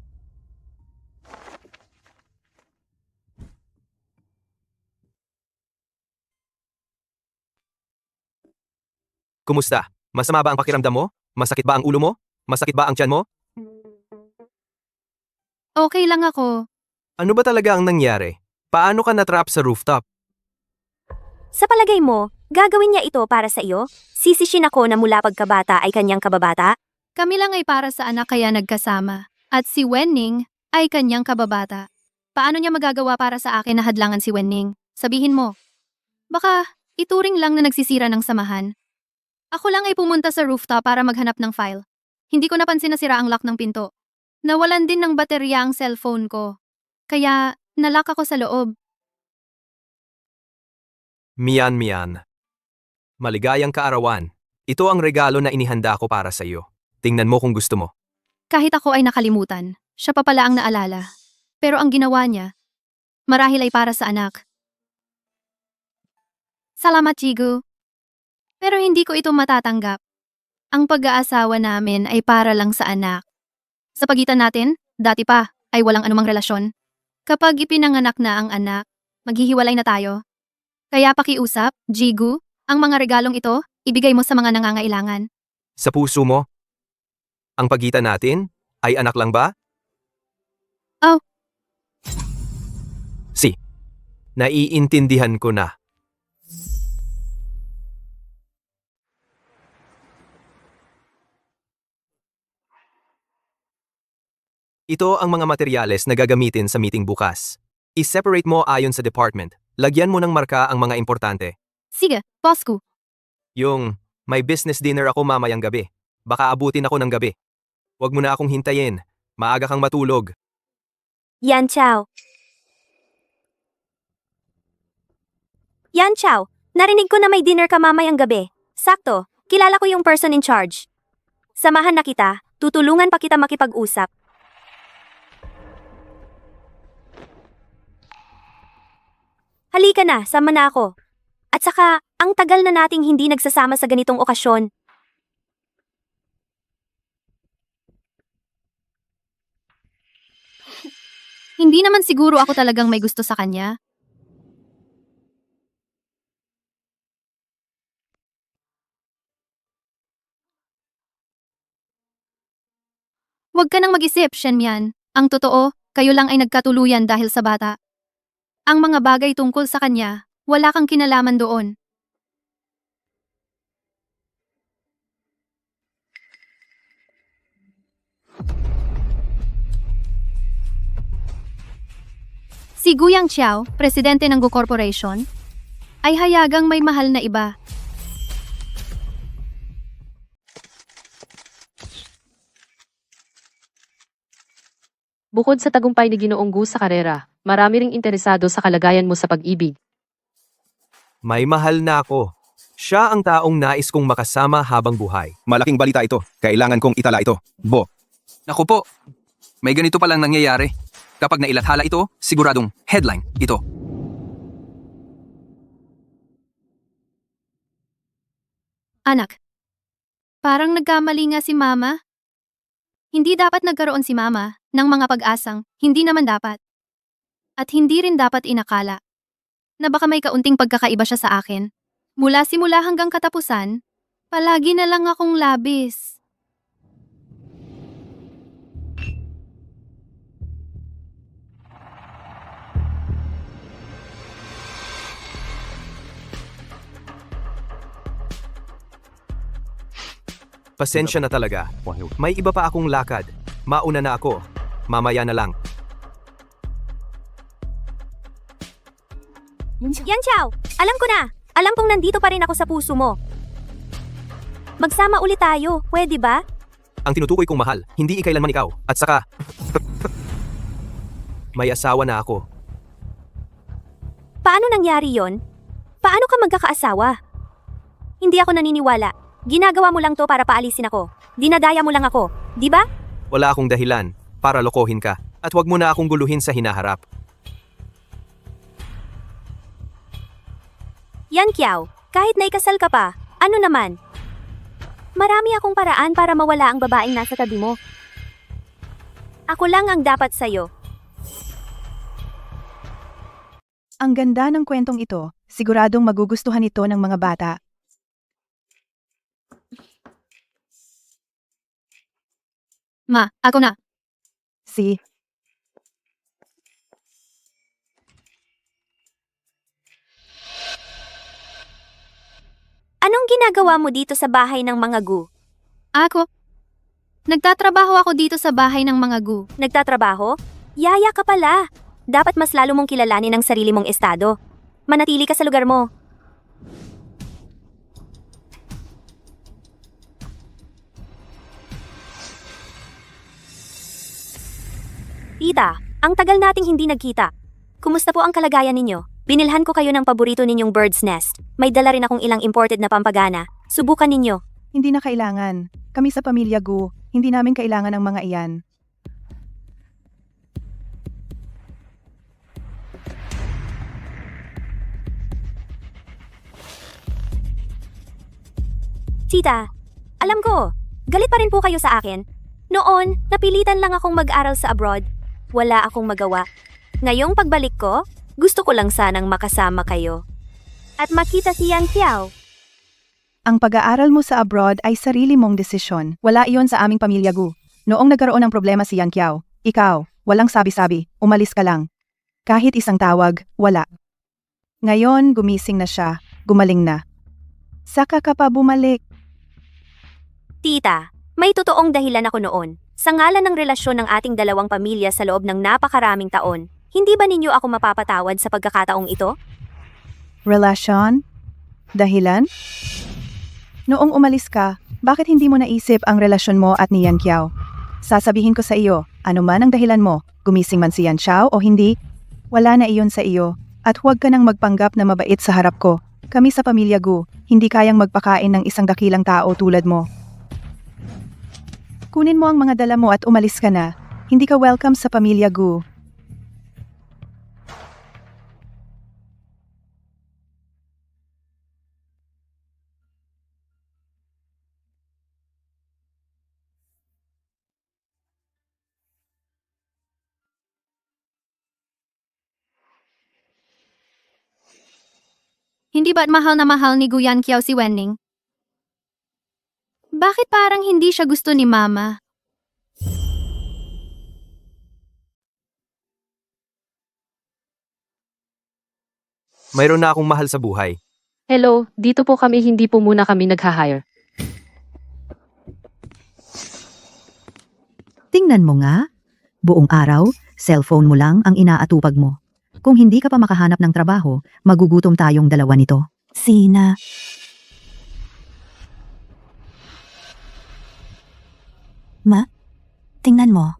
Kumusta? Masama ba ang pakiramdam mo? Masakit ba ang ulo mo? Masakit ba ang tiyan mo? Okay lang ako. Ano ba talaga ang nangyari? Paano ka natrap sa rooftop? Sa palagay mo, gagawin niya ito para sa iyo? Sisishin ako na mula pagkabata ay kanyang kababata? Kami lang ay para sa anak kaya nagkasama. At si Wenning ay kanyang kababata. Paano niya magagawa para sa akin na hadlangan si Wenning? Sabihin mo. Baka ituring lang na nagsisira ng samahan. Ako lang ay pumunta sa rooftop para maghanap ng file. Hindi ko napansin na sira ang lock ng pinto. Nawalan din ng baterya ang cellphone ko. Kaya nalock ako sa loob. Mian. Maligayang kaarawan. Ito ang regalo na inihanda ko para sa iyo. Tingnan mo kung gusto mo. Kahit ako ay nakalimutan, siya pa pala ang naalala. Pero ang ginawa niya, marahil ay para sa anak. Salamat, Jigu. Pero hindi ko ito matatanggap. Ang pag-aasawa namin ay para lang sa anak. Sa pagitan natin, dati pa, ay walang anumang relasyon. Kapag ipinanganak na ang anak, maghihiwalay na tayo. Kaya pakiusap, Jigu, ang mga regalong ito, ibigay mo sa mga nangangailangan. Sa puso mo? Ang pagitan natin ay anak lang ba? Oh. Naiintindihan ko na. Ito ang mga materyales na gagamitin sa meeting bukas. I-separate mo ayon sa department. Lagyan mo ng marka ang mga importante. Sige, boss ko. Yung, may business dinner ako mamayang gabi. Baka abutin ako ng gabi. Huwag mo na akong hintayin. Maaga kang matulog. Yan Chow. Yan Chow, narinig ko na may dinner ka mamayang gabi. Sakto, kilala ko yung person in charge. Samahan na kita, tutulungan pa kita makipag-usap. Halika na, sama na ako. At saka, ang tagal na nating hindi nagsasama sa ganitong okasyon. Hindi naman siguro ako talagang may gusto sa kanya. Huwag ka nang mag-isip, Shenmian. Ang totoo, kayo lang ay nagkatuluyan dahil sa bata. Ang mga bagay tungkol sa kanya, wala kang kinalaman doon. Si Guyang Xiao, presidente ng Gu Corporation, ay hayagang may mahal na iba. Bukod sa tagumpay ni Ginoong Gu sa karera, marami ring interesado sa kalagayan mo sa pag-ibig. May mahal na ako. Siya ang taong nais kong makasama habang buhay. Malaking balita ito. Kailangan kong itala ito. Bo. Naku po. May ganito palang nangyayari. Kapag nailathala ito, siguradong headline ito. Anak, parang nagkamali nga si Mama. Hindi dapat nagkaroon si Mama ng mga pag-asang hindi naman dapat. At hindi rin dapat inakala na baka may kaunting pagkakaiba siya sa akin. Mula simula hanggang katapusan, palagi na lang akong labis. Pasensya na talaga. May iba pa akong lakad. Mauna na ako. Mamaya na lang. Yan Chow, alam ko na. Alam kong nandito pa rin ako sa puso mo. Magsama ulit tayo, pwede ba? Ang tinutukoy kong mahal, hindi ikailanman ikaw. At saka, may asawa na ako. Paano nangyari yon? Paano ka magkakaasawa? Hindi ako naniniwala. Ginagawa mo lang to para paalisin ako. Dinadaya mo lang ako, di ba? Wala akong dahilan para lokohin ka. At wag mo na akong guluhin sa hinaharap. Yan Kiao, kahit naikasal ka pa, ano naman? Marami akong paraan para mawala ang babaeng nasa tabi mo. Ako lang ang dapat sa'yo. Ang ganda ng kwentong ito. Siguradong magugustuhan ito ng mga bata. Ma, ako na. Si, Anong ginagawa mo dito sa bahay ng mga gu? Ako. Nagtatrabaho ako dito sa bahay ng mga gu. Nagtatrabaho? Yaya ka pala. Dapat mas lalo mong kilalanin ang sarili mong estado. Manatili ka sa lugar mo. Tita, ang tagal nating hindi nagkita. Kumusta po ang kalagayan ninyo? Binilhan ko kayo ng paborito ninyong bird's nest. May dala rin akong ilang imported na pampagana. Subukan ninyo. hindi na kailangan. Kami sa pamilya Gu, hindi namin kailangan ng mga iyan. Tita, alam ko, galit pa rin po kayo sa akin. Noon, napilitan lang akong mag-aral sa abroad. Wala akong magawa. Ngayong pagbalik ko, gusto ko lang sanang makasama kayo. At makita si Yang Xiao. Ang pag-aaral mo sa abroad ay sarili mong desisyon. Wala iyon sa aming pamilya Gu. Noong nagkaroon ng problema si Yang Qiao, ikaw, walang sabi-sabi, umalis ka lang. Kahit isang tawag, wala. Ngayon, gumising na siya, gumaling na. Saka ka pa bumalik. Tita, may totoong dahilan ako noon. Sa ngalan ng relasyon ng ating dalawang pamilya sa loob ng napakaraming taon, hindi ba ninyo ako mapapatawad sa pagkakataong ito? Relasyon? Dahilan? Noong umalis ka, bakit hindi mo naisip ang relasyon mo at ni Yan Qiao? Sasabihin ko sa iyo, ano man ang dahilan mo, gumising man si Yan Qiao o hindi, wala na iyon sa iyo, at huwag ka nang magpanggap na mabait sa harap ko. Kami sa pamilya Gu, hindi kayang magpakain ng isang dakilang tao tulad mo. Kunin mo ang mga dala mo at umalis ka na. Hindi ka welcome sa pamilya Gu. Hindi ba't mahal na mahal ni Guyan Qiao si Wenning? Bakit parang hindi siya gusto ni Mama? Mayroon na akong mahal sa buhay. Hello, dito po kami hindi po muna kami nagha-hire. Tingnan mo nga. Buong araw, cellphone mo lang ang inaatupag mo. Kung hindi ka pa makahanap ng trabaho, magugutom tayong dalawa nito. Sina. Tingnan mo.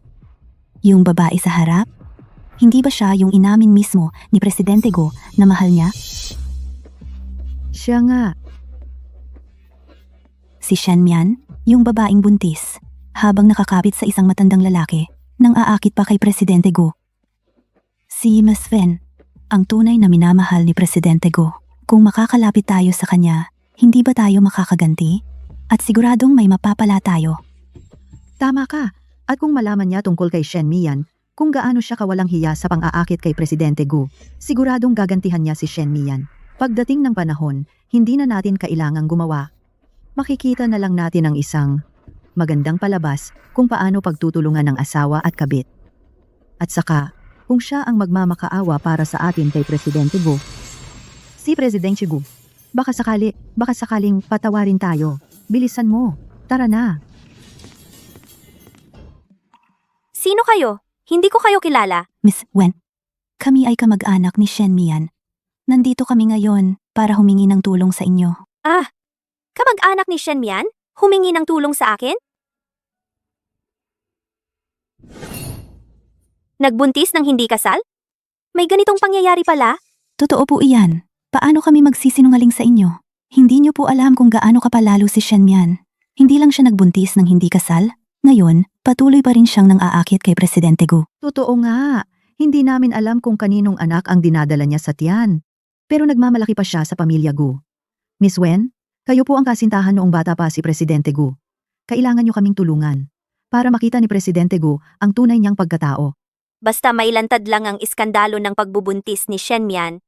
Yung babae sa harap? Hindi ba siya yung inamin mismo ni Presidente Go na mahal niya? Siya nga. Si Shen Mian, yung babaeng buntis, habang nakakapit sa isang matandang lalaki, nang aakit pa kay Presidente Go. Si Miss Fen, ang tunay na minamahal ni Presidente Go. Kung makakalapit tayo sa kanya, hindi ba tayo makakaganti? At siguradong may mapapala tayo. Tama ka. At kung malaman niya tungkol kay Shen Mian, kung gaano siya kawalang hiya sa pang-aakit kay Presidente Gu, siguradong gagantihan niya si Shen Mian. Pagdating ng panahon, hindi na natin kailangang gumawa. Makikita na lang natin ang isang magandang palabas kung paano pagtutulungan ng asawa at kabit. At saka, kung siya ang magmamakaawa para sa atin kay Presidente Gu. Si Presidente Gu, baka sakaling patawarin tayo. Bilisan mo. Tara na. Sino kayo? Hindi ko kayo kilala. Miss Wen, kami ay kamag-anak ni Shen Mian. Nandito kami ngayon para humingi ng tulong sa inyo. Kamag-anak ni Shen Mian? Humingi ng tulong sa akin? Nagbuntis ng hindi kasal? May ganitong pangyayari pala? Totoo po iyan. Paano kami magsisinungaling sa inyo? Hindi niyo po alam kung gaano kapalalo si Shen Mian. Hindi lang siya nagbuntis ng hindi kasal. Ngayon, patuloy pa rin siyang nang-aakit kay Presidente Gu. Totoo nga. Hindi namin alam kung kaninong anak ang dinadala niya sa tiyan. Pero nagmamalaki pa siya sa pamilya Gu. Miss Wen, kayo po ang kasintahan noong bata pa si Presidente Gu. Kailangan niyo kaming tulungan. para makita ni Presidente Gu ang tunay niyang pagkatao. Basta mailantad lang ang iskandalo ng pagbubuntis ni Shen Mian,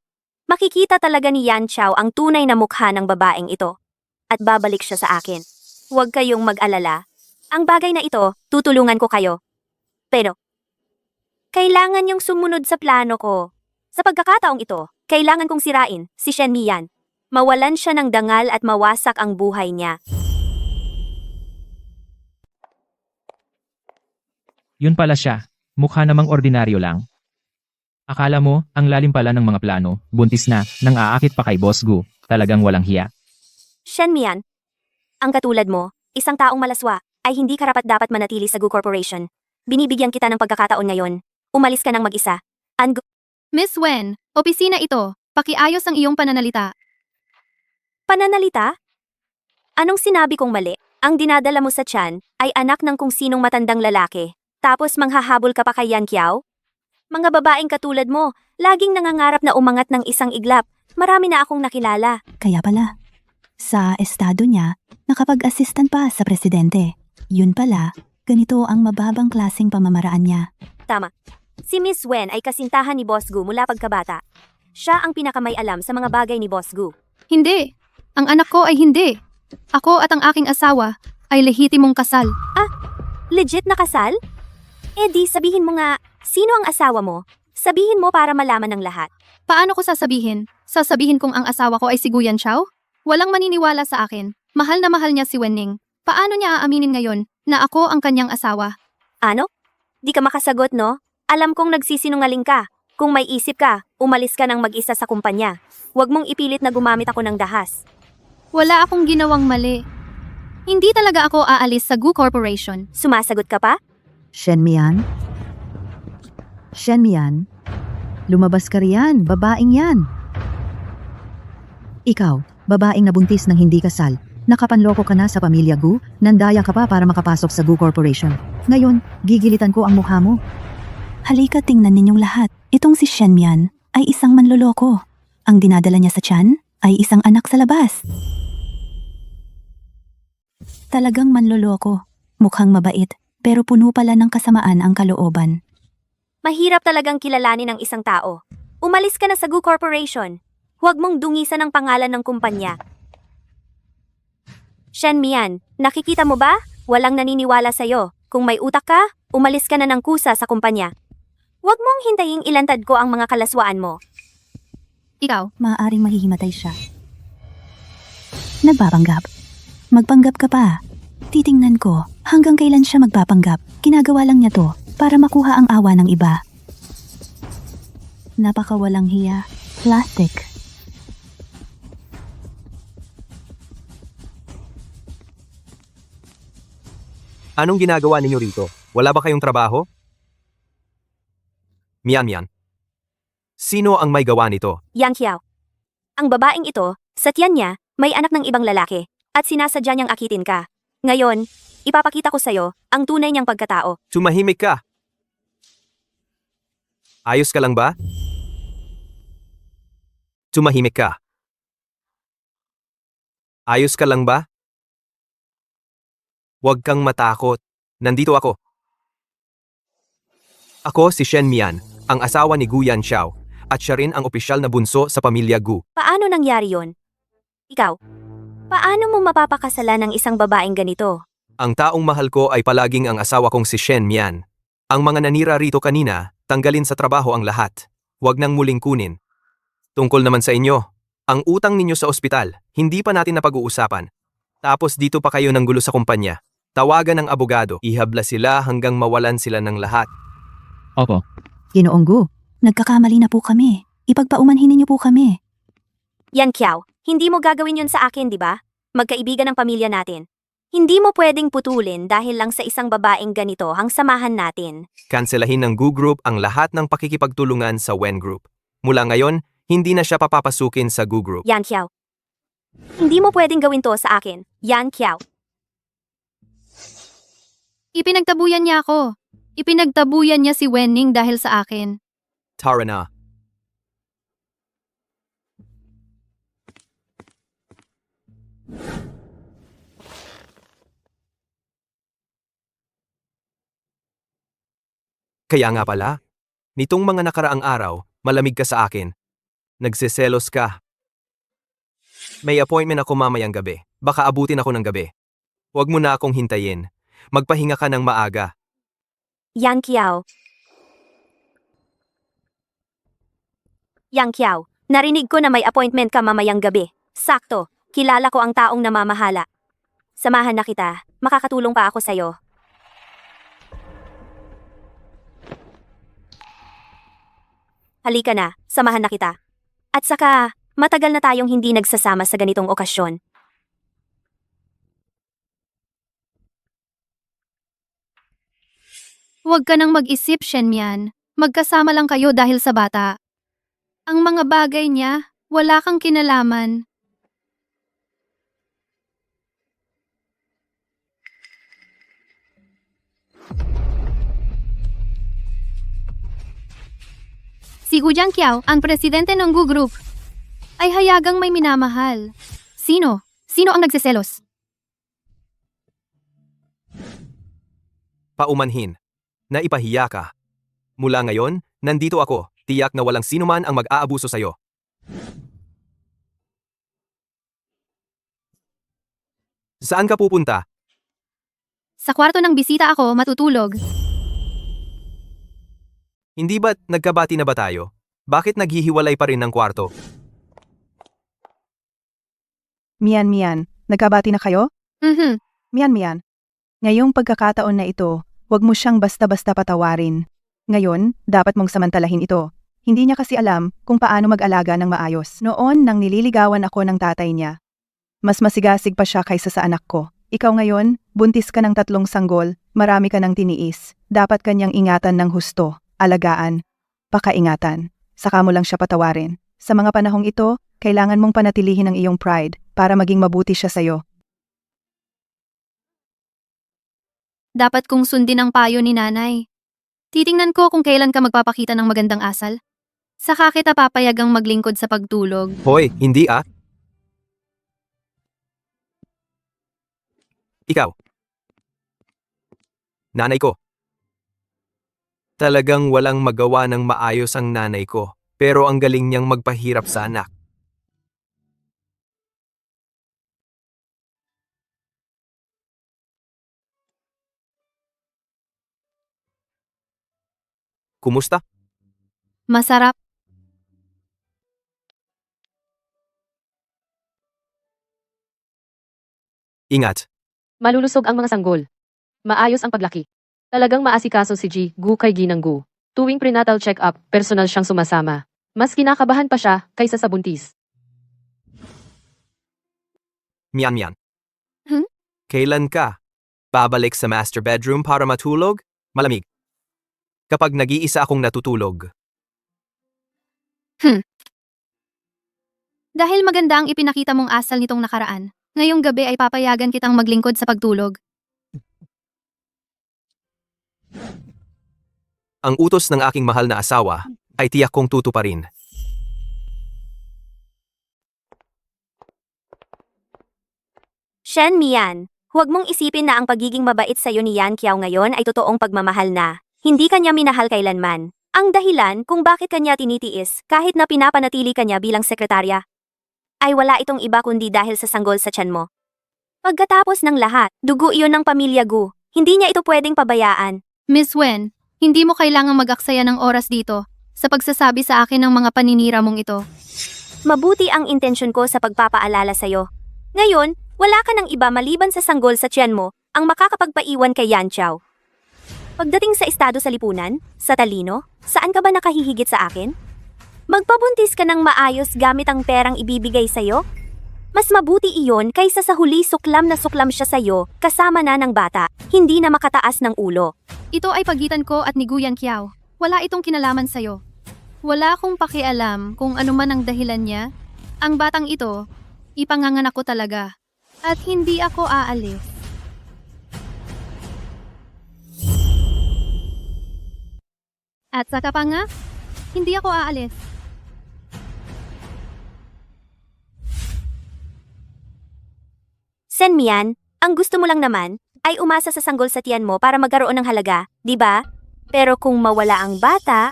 makikita talaga ni Yan Chao ang tunay na mukha ng babaeng ito. At babalik siya sa akin. Huwag kayong mag-alala. Ang bagay na ito, tutulungan ko kayo. Pero, kailangan niyong sumunod sa plano ko. Sa pagkakataong ito, kailangan kong sirain si Shen Mian. Mawalan siya ng dangal at mawasak ang buhay niya. Yun pala siya. Mukha namang ordinaryo lang. Akala mo, ang lalim pala ng mga plano, buntis na, nang aakit pa kay Boss Gu. Talagang walang hiya. Shen Mian, ang katulad mo, isang taong malaswa, ay hindi karapat-dapat manatili sa Gu Corporation. Binibigyan kita ng pagkakataon ngayon. Umalis ka ng mag-isa. Miss Wen, opisina ito. Pakiayos ang iyong pananalita. Pananalita? Anong sinabi kong mali? Ang dinadala mo sa tiyan ay anak ng kung sinong matandang lalaki. Tapos manghahabol ka pa kay Yan Kiao? Mga babaeng katulad mo, laging nangangarap na umangat ng isang iglap. Marami na akong nakilala. Kaya pala, sa estado niya, nakapag-assistant pa sa presidente. Yun pala, ganito ang mababang klaseng pamamaraan niya. Tama. Si Miss Wen ay kasintahan ni Boss Gu mula pagkabata. Siya ang pinakamay alam sa mga bagay ni Boss Gu. Hindi. Ang anak ko ay hindi. Ako at ang aking asawa ay lehitimong kasal. Legit na kasal? Eh di sabihin mo nga, sino ang asawa mo? Sabihin mo para malaman ng lahat. Paano ko sasabihin? Sasabihin kong ang asawa ko ay si Gu Yanchao? Walang maniniwala sa akin. Mahal na mahal niya si Wenning. Paano niya aaminin ngayon na ako ang kanyang asawa? Ano? Di ka makasagot, no? Alam kong nagsisinungaling ka. Kung may isip ka, umalis ka ng mag-isa sa kumpanya. Huwag mong ipilit na gumamit ako ng dahas. Wala akong ginawang mali. Hindi talaga ako aalis sa Gu Corporation. Sumasagot ka pa? Shen Mian? Shen Mian? Lumabas ka riyan, babaeng yan. Ikaw, babaeng nabuntis ng hindi kasal. Nakapanloko ka na sa pamilya Gu, nandaya ka pa para makapasok sa Gu Corporation. Ngayon, gigilitan ko ang mukha mo. Halika tingnan ninyong lahat. Itong si Shen Mian ay isang manloloko. Ang dinadala niya sa tiyan ay isang anak sa labas. Talagang manloloko. Mukhang mabait, pero puno pala ng kasamaan ang kalooban. Mahirap talagang kilalanin ng isang tao. Umalis ka na sa Gu Corporation. Huwag mong dungisan ang pangalan ng kumpanya. Shen Mian, nakikita mo ba? Walang naniniwala sa'yo. Kung may utak ka, umalis ka na ng kusa sa kumpanya. Huwag mong hintayin ilantad ko ang mga kalaswaan mo. Ikaw, Maaaring mahihimatay siya. Nagpapanggap. Magpanggap ka pa. Titingnan ko hanggang kailan siya magpapanggap. Ginagawa lang niya to para makuha ang awa ng iba. Napakawalang hiya. Plastic. Anong ginagawa ninyo rito? Wala ba kayong trabaho? Mian. Sino ang may gawa nito? Yang Qiao. Ang babaeng ito, sa tiyan niya, may anak ng ibang lalaki, at sinasadya niyang akitin ka. Ngayon, ipapakita ko sa'yo ang tunay niyang pagkatao. Tumahimik ka. Ayos ka lang ba? Tumahimik ka. Ayos ka lang ba? Huwag kang matakot. Nandito ako. Ako si Shen Mian, ang asawa ni Gu Yanchao, at siya rin ang opisyal na bunso sa pamilya Gu. Paano nangyari yon? Ikaw, paano mo mapapakasalan ng isang babaeng ganito? Ang taong mahal ko ay palaging ang asawa kong si Shen Mian. Ang mga nanira rito kanina, tanggalin sa trabaho ang lahat. Huwag nang muling kunin. Tungkol naman sa inyo, ang utang ninyo sa ospital, hindi pa natin napag-uusapan. Tapos dito pa kayo ng gulo sa kumpanya. Tawagan ng abogado, ihabla sila hanggang mawalan sila ng lahat. Opo. Ginoong Gu, Nagkakamali na po kami. Ipagpaumanhin niyo po kami. Yan Qiao, hindi mo gagawin yon sa akin, di ba? Magkaibigan ng pamilya natin. Hindi mo pwedeng putulin dahil lang sa isang babaeng ganito ang samahan natin. Kanselahin ng Gu Group ang lahat ng pakikipagtulungan sa Wen Group. Mula ngayon, hindi na siya papapasukin sa Gu Group. Yan Qiao. Hindi mo pwedeng gawin to sa akin. Yan Qiao. ipinagtabuyan niya ako. Ipinagtabuyan niya si Wenning dahil sa akin. Tara na. Kaya nga pala, nitong mga nakaraang araw, malamig ka sa akin. Nagseselos ka. May appointment ako mamayang gabi. Baka abutin ako ng gabi. Huwag mo na akong hintayin. Magpahinga ka ng maaga. Yang Qiao. Yang Qiao, narinig ko na may appointment ka mamayang gabi. Sakto, kilala ko ang taong namamahala. Samahan na kita, makakatulong pa ako sa'yo. Halika na, samahan na kita. At saka, matagal na tayong hindi nagsasama sa ganitong okasyon. Huwag ka nang mag-isip, Shenmian. Magkasama lang kayo dahil sa bata. Ang mga bagay niya, wala kang kinalaman. Si Gu Jianqiao, ang presidente ng Gu Group, ay hayagang may minamahal. Sino? Sino ang nagsiselos? Paumanhin. Naipahiya ka. Mula ngayon, nandito ako. Tiyak na walang sinuman ang mag-aabuso sa'yo. Saan ka pupunta? Sa kwarto ng bisita ako matutulog. Hindi ba't nagkabati na ba tayo? Bakit naghihiwalay pa rin ng kwarto? Mian, nagkabati na kayo? Mian. Ngayong pagkakataon na ito, huwag mo siyang basta-basta patawarin. Ngayon, dapat mong samantalahin ito. Hindi niya kasi alam kung paano mag-alaga ng maayos. Noon nang nililigawan ako ng tatay niya. Mas masigasig pa siya kaysa sa anak ko. Ikaw ngayon, buntis ka ng 3 sanggol, marami ka ng tiniis. Dapat kanyang ingatan ng husto, alagaan, pakaingatan. Saka mo lang siya patawarin. Sa mga panahong ito, kailangan mong panatilihin ang iyong pride para maging mabuti siya sa'yo. Dapat kong sundin ang payo ni nanay. Titingnan ko kung kailan ka magpapakita ng magandang asal. Saka kita papayagang maglingkod sa pagtulog. Hoy, hindi ah. Ikaw. Nanay ko. Talagang walang magawa ng maayos ang nanay ko, pero ang galing niyang magpahirap sa anak. Kumusta? Masarap. Ingat. Malulusog ang mga sanggol. Maayos ang paglaki. Talagang maasikaso si Gu kay Ginang Gu. Tuwing prenatal check-up, personal siyang sumasama. Mas kinakabahan pa siya kaysa sa buntis. Mian. Hmm? Kailan ka? Babalik sa master bedroom para matulog? Malamig. Kapag nag-iisa akong natutulog. Dahil maganda ang ipinakita mong asal nitong nakaraan, ngayong gabi ay papayagan kitang maglingkod sa pagtulog. Ang utos ng aking mahal na asawa ay tiyak kong tutuparin. Shenmian, huwag mong isipin na ang pagiging mabait sa'yo ni Yan Qiao ngayon ay totoong pagmamahal na. Hindi kanya minahal kailanman. Ang dahilan kung bakit kanya tinitiis kahit na pinapanatili kanya bilang sekretarya ay wala itong iba kundi dahil sa sanggol sa tiyan mo. Pagkatapos ng lahat, dugo iyon ng pamilya Gu. Hindi niya ito pwedeng pabayaan. Miss Wen, hindi mo kailangang mag-aksaya ng oras dito sa pagsasabi sa akin ng mga paninira mong ito. Mabuti ang intensyon ko sa pagpapaalala sa'yo. Ngayon, wala ka ng iba maliban sa sanggol sa tiyan mo ang makakapagpaiwan kay Yan Qiao. Pagdating sa estado sa lipunan, sa talino, saan ka ba nakahihigit sa akin? Magpabuntis ka ng maayos gamit ang perang ibibigay sa'yo? Mas mabuti iyon kaysa sa huli suklam na suklam siya sa'yo kasama na ng bata, hindi na makataas ng ulo. Ito ay pagitan ko at ni Gu Yanqiao. Wala itong kinalaman sa'yo. Wala akong pakialam kung ano man ang dahilan niya. Ang batang ito, ipanganganak ko talaga. At hindi ako aalis. At saka pa nga, hindi ako aalis. Shenmian, ang gusto mo lang naman ay umasa sa sanggol sa tiyan mo para magkaroon ng halaga, di ba? Pero kung mawala ang bata,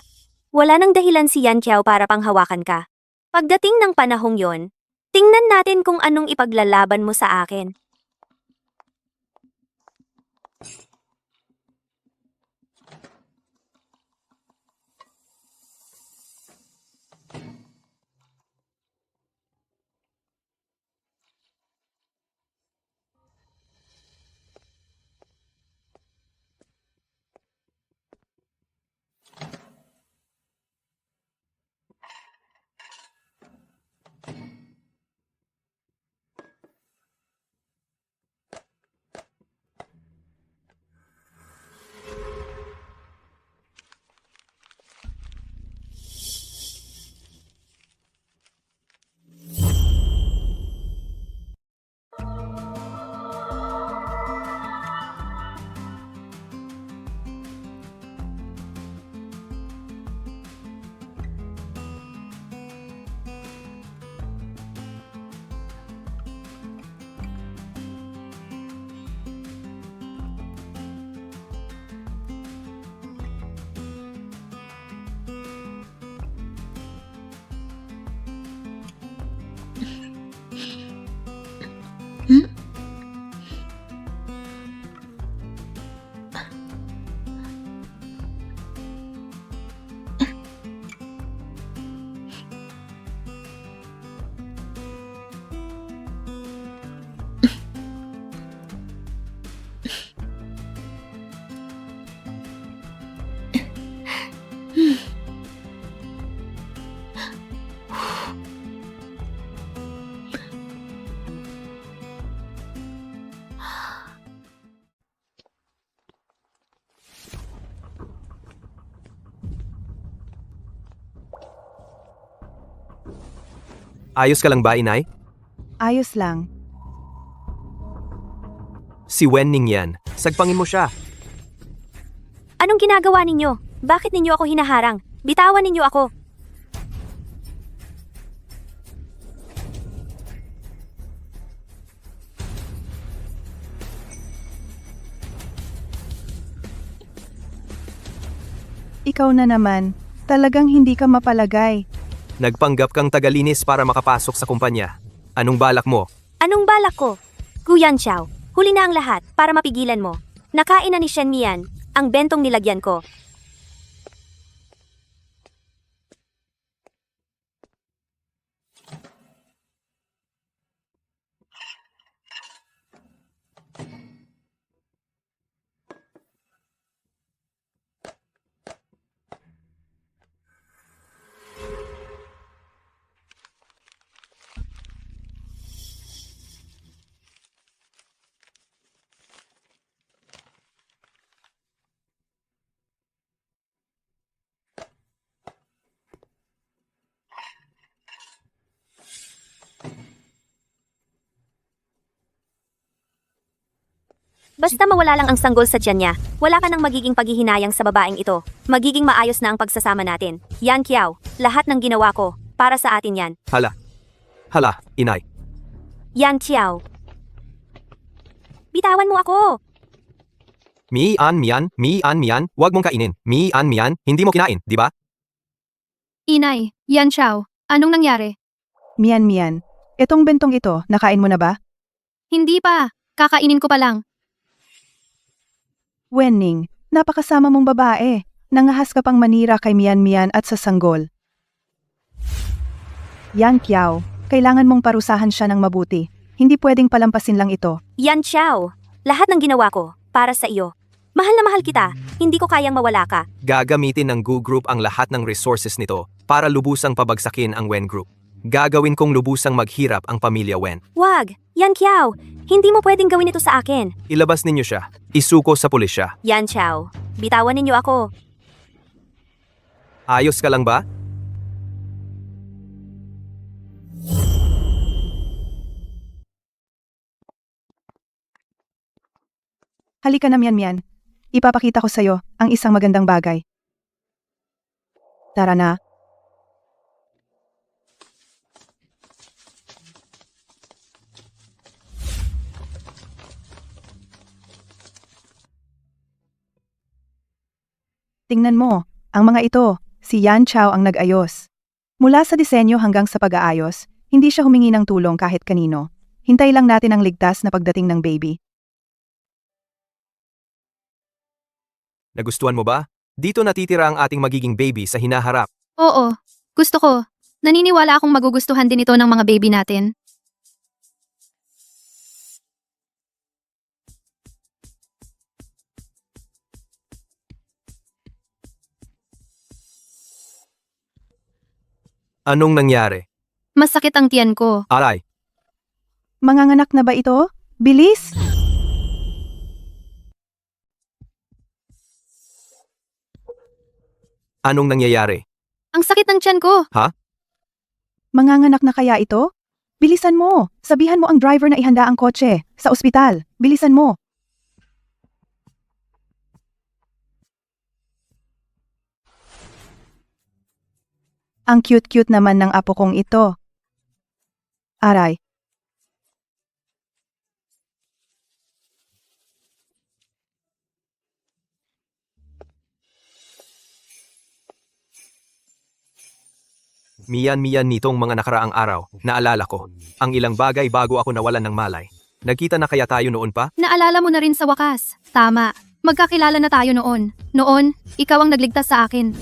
wala nang dahilan si Yan Qiao para panghawakan ka. Pagdating ng panahong yon, tingnan natin kung anong ipaglalaban mo sa akin. Ayos ka lang ba, inay? Ayos lang. Si Wenning yan. Sagpangin mo siya. Anong ginagawa ninyo? Bakit ninyo ako hinaharang? Bitawan ninyo ako. Ikaw na naman. Talagang hindi ka mapalagay. Nagpanggap kang tagalinis para makapasok sa kumpanya. Anong balak mo? Anong balak ko? Guyan Xiao, huli na ang lahat para mapigilan mo. Nakain na ni Shen Mian ang bentong nilagyan ko. Basta mawala lang ang sanggol sa tiyan niya, wala ka nang magiging paghihinayang sa babaeng ito. Magiging maayos na ang pagsasama natin. Yan Qiao, lahat ng ginawa ko, para sa atin yan. Hala, inay. Yan Qiao. Bitawan mo ako! Mian, wag mong kainin. Mian, hindi mo kinain, di ba? Inay, Yan Qiao, anong nangyari? Mian, itong bentong ito, nakain mo na ba? Hindi pa, kakainin ko pa lang. Wenning, napakasama mong babae. Nangahas ka pang manira kay Mian at sa sanggol. Yang Qiao, kailangan mong parusahan siya ng mabuti. Hindi pwedeng palampasin lang ito. Yan Qiao, lahat ng ginawa ko, para sa iyo. Mahal na mahal kita, hindi ko kayang mawala ka. Gagamitin ng Gu Group ang lahat ng resources nito para lubusang pabagsakin ang Wen Group. Gagawin kong lubusang maghirap ang pamilya Wen. Wag, Yan Qiao, hindi mo pwedeng gawin ito sa akin. Ilabas ninyo siya. Isuko sa pulisya. Yan Qiao, bitawan ninyo ako. Ayos ka lang ba? Halika na Mian. Ipapakita ko sa'yo ang isang magandang bagay. Tara na. Tingnan mo, ang mga ito, si Yan Chao ang nag-ayos. Mula sa disenyo hanggang sa pag-aayos, hindi siya humingi ng tulong kahit kanino. Hintay lang natin ang ligtas na pagdating ng baby. Nagustuhan mo ba? Dito natitira ang ating magiging baby sa hinaharap. Oo, gusto ko. Naniniwala akong magugustuhan din ito ng mga baby natin. Anong nangyari? Masakit ang tiyan ko. Aray, Manganganak na ba ito? Bilis! anong nangyayari? Ang sakit ng tiyan ko. Manganganak na kaya ito? Bilisan mo! Sabihan mo ang driver na ihanda ang kotse. Sa ospital. Bilisan mo! Ang cute-cute naman ng apo kong ito. Aray, Miyan nitong mga nakaraang araw, naalala ko. Ang ilang bagay bago ako nawalan ng malay. Nagkita na kaya tayo noon pa? Naalala mo na rin sa wakas. Tama. Magkakilala na tayo noon. Noon, ikaw ang nagligtas sa akin.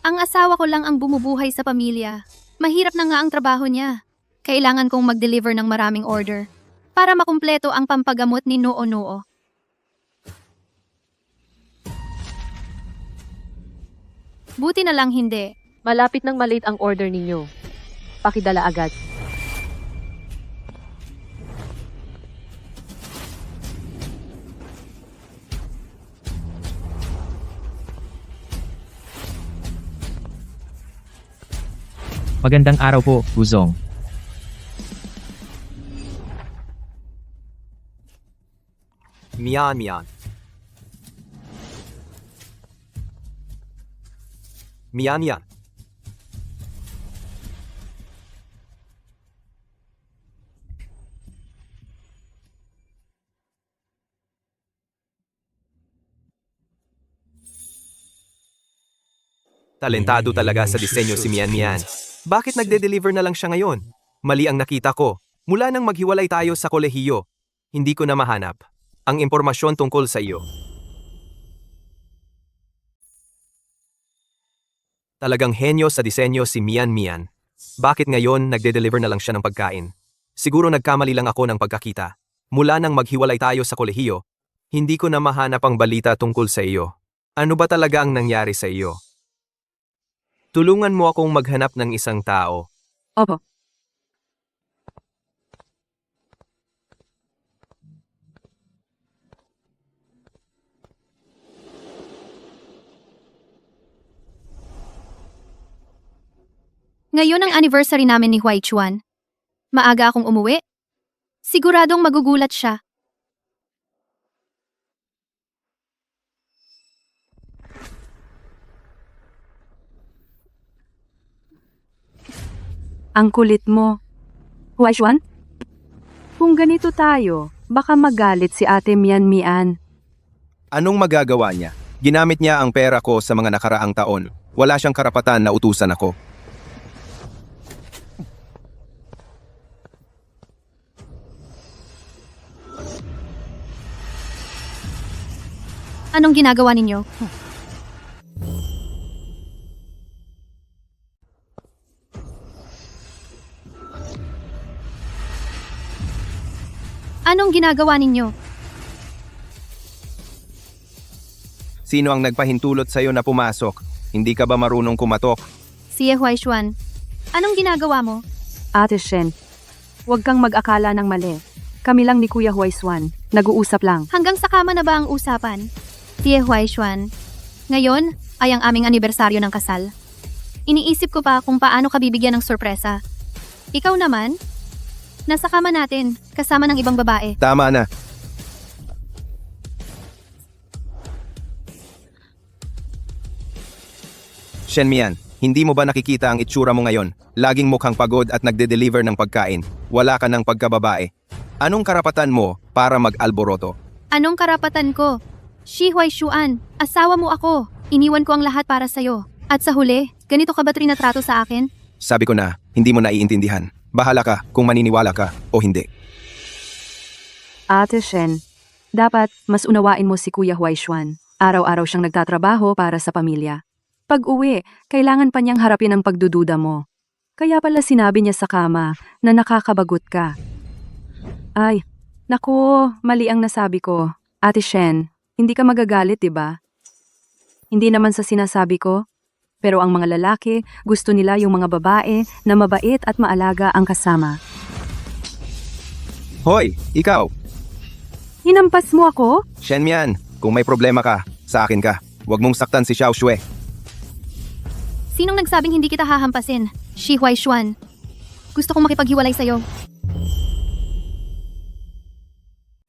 Ang asawa ko lang ang bumubuhay sa pamilya. Mahirap na nga ang trabaho niya. Kailangan kong mag-deliver ng maraming order para makumpleto ang pampagamot ni Noo. Buti na lang hindi. Malapit nang malate ang order ninyo. Pakidala agad. Magandang araw po, Guzong. Miyan. Miyan. Talentado talaga sa disenyo si Miyan. Bakit nagde-deliver na lang siya ngayon? Mali ang nakita ko. Mula nang maghiwalay tayo sa kolehiyo, hindi ko na mahanap ang impormasyon tungkol sa iyo. Talagang henyo sa disenyo si Miyan. Bakit ngayon nagde-deliver na lang siya ng pagkain? Siguro nagkamali lang ako ng pagkakita. Mula nang maghiwalay tayo sa kolehiyo, hindi ko na mahanap ang balita tungkol sa iyo. Ano ba talaga ang nangyari sa iyo? Tulungan mo akong maghanap ng isang tao. Opo. Ngayon ang anniversary namin ni Huai Chuan. Maaga akong umuwi. Siguradong magugulat siya. Ang kulit mo. Huaishuan? Kung ganito tayo, baka magalit si Ate Mian. Anong magagawa niya? Ginamit niya ang pera ko sa mga nakaraang taon. Wala siyang karapatan na utusan ako. Anong ginagawa ninyo? Anong ginagawa ninyo? Sino ang nagpahintulot sa'yo na pumasok? Hindi ka ba marunong kumatok? Si Huai Chuan. Anong ginagawa mo? Ate Shen, huwag kang mag-akala ng mali. Kami lang ni Kuya Huaiswan. Nag-uusap lang. Hanggang sa kama na ba ang usapan? Si Huai Chuan. Ngayon ay ang aming anibersaryo ng kasal. Iniisip ko pa kung paano ka bibigyan ng sorpresa. Ikaw naman? Nasa kama natin, kasama ng ibang babae. Tama na. Shenmian, hindi mo ba nakikita ang itsura mo ngayon? Laging mukhang pagod at nagde-deliver ng pagkain. Wala ka ng pagkababae. Anong karapatan mo para mag-alboroto? Anong karapatan ko? Shi Huaishuan, asawa mo ako. Iniwan ko ang lahat para sa'yo. At sa huli, ganito ka ba trinatrato sa akin? Sabi ko na, hindi mo naiintindihan. Bahala ka kung maniniwala ka o hindi. Ate Shen, dapat mas unawain mo si Kuya Huaishuan. Araw-araw siyang nagtatrabaho para sa pamilya. Pag-uwi, kailangan pa niyang harapin ang pagdududa mo. Kaya pala sinabi niya sa kama na nakakabagot ka. Ay, naku, mali ang nasabi ko. Ate Shen, hindi ka magagalit, diba? Hindi naman sa sinasabi ko. Pero ang mga lalaki, gusto nila yung mga babae na mabait at maalaga ang kasama. Hoy, ikaw! Hinampas mo ako? Shenmian, kung may problema ka, sa akin ka. Huwag mong saktan si Xiao Shui. Sinong nagsabing hindi kita hahampasin? Shi Huaishuan. Gusto kong makipaghiwalay sa'yo.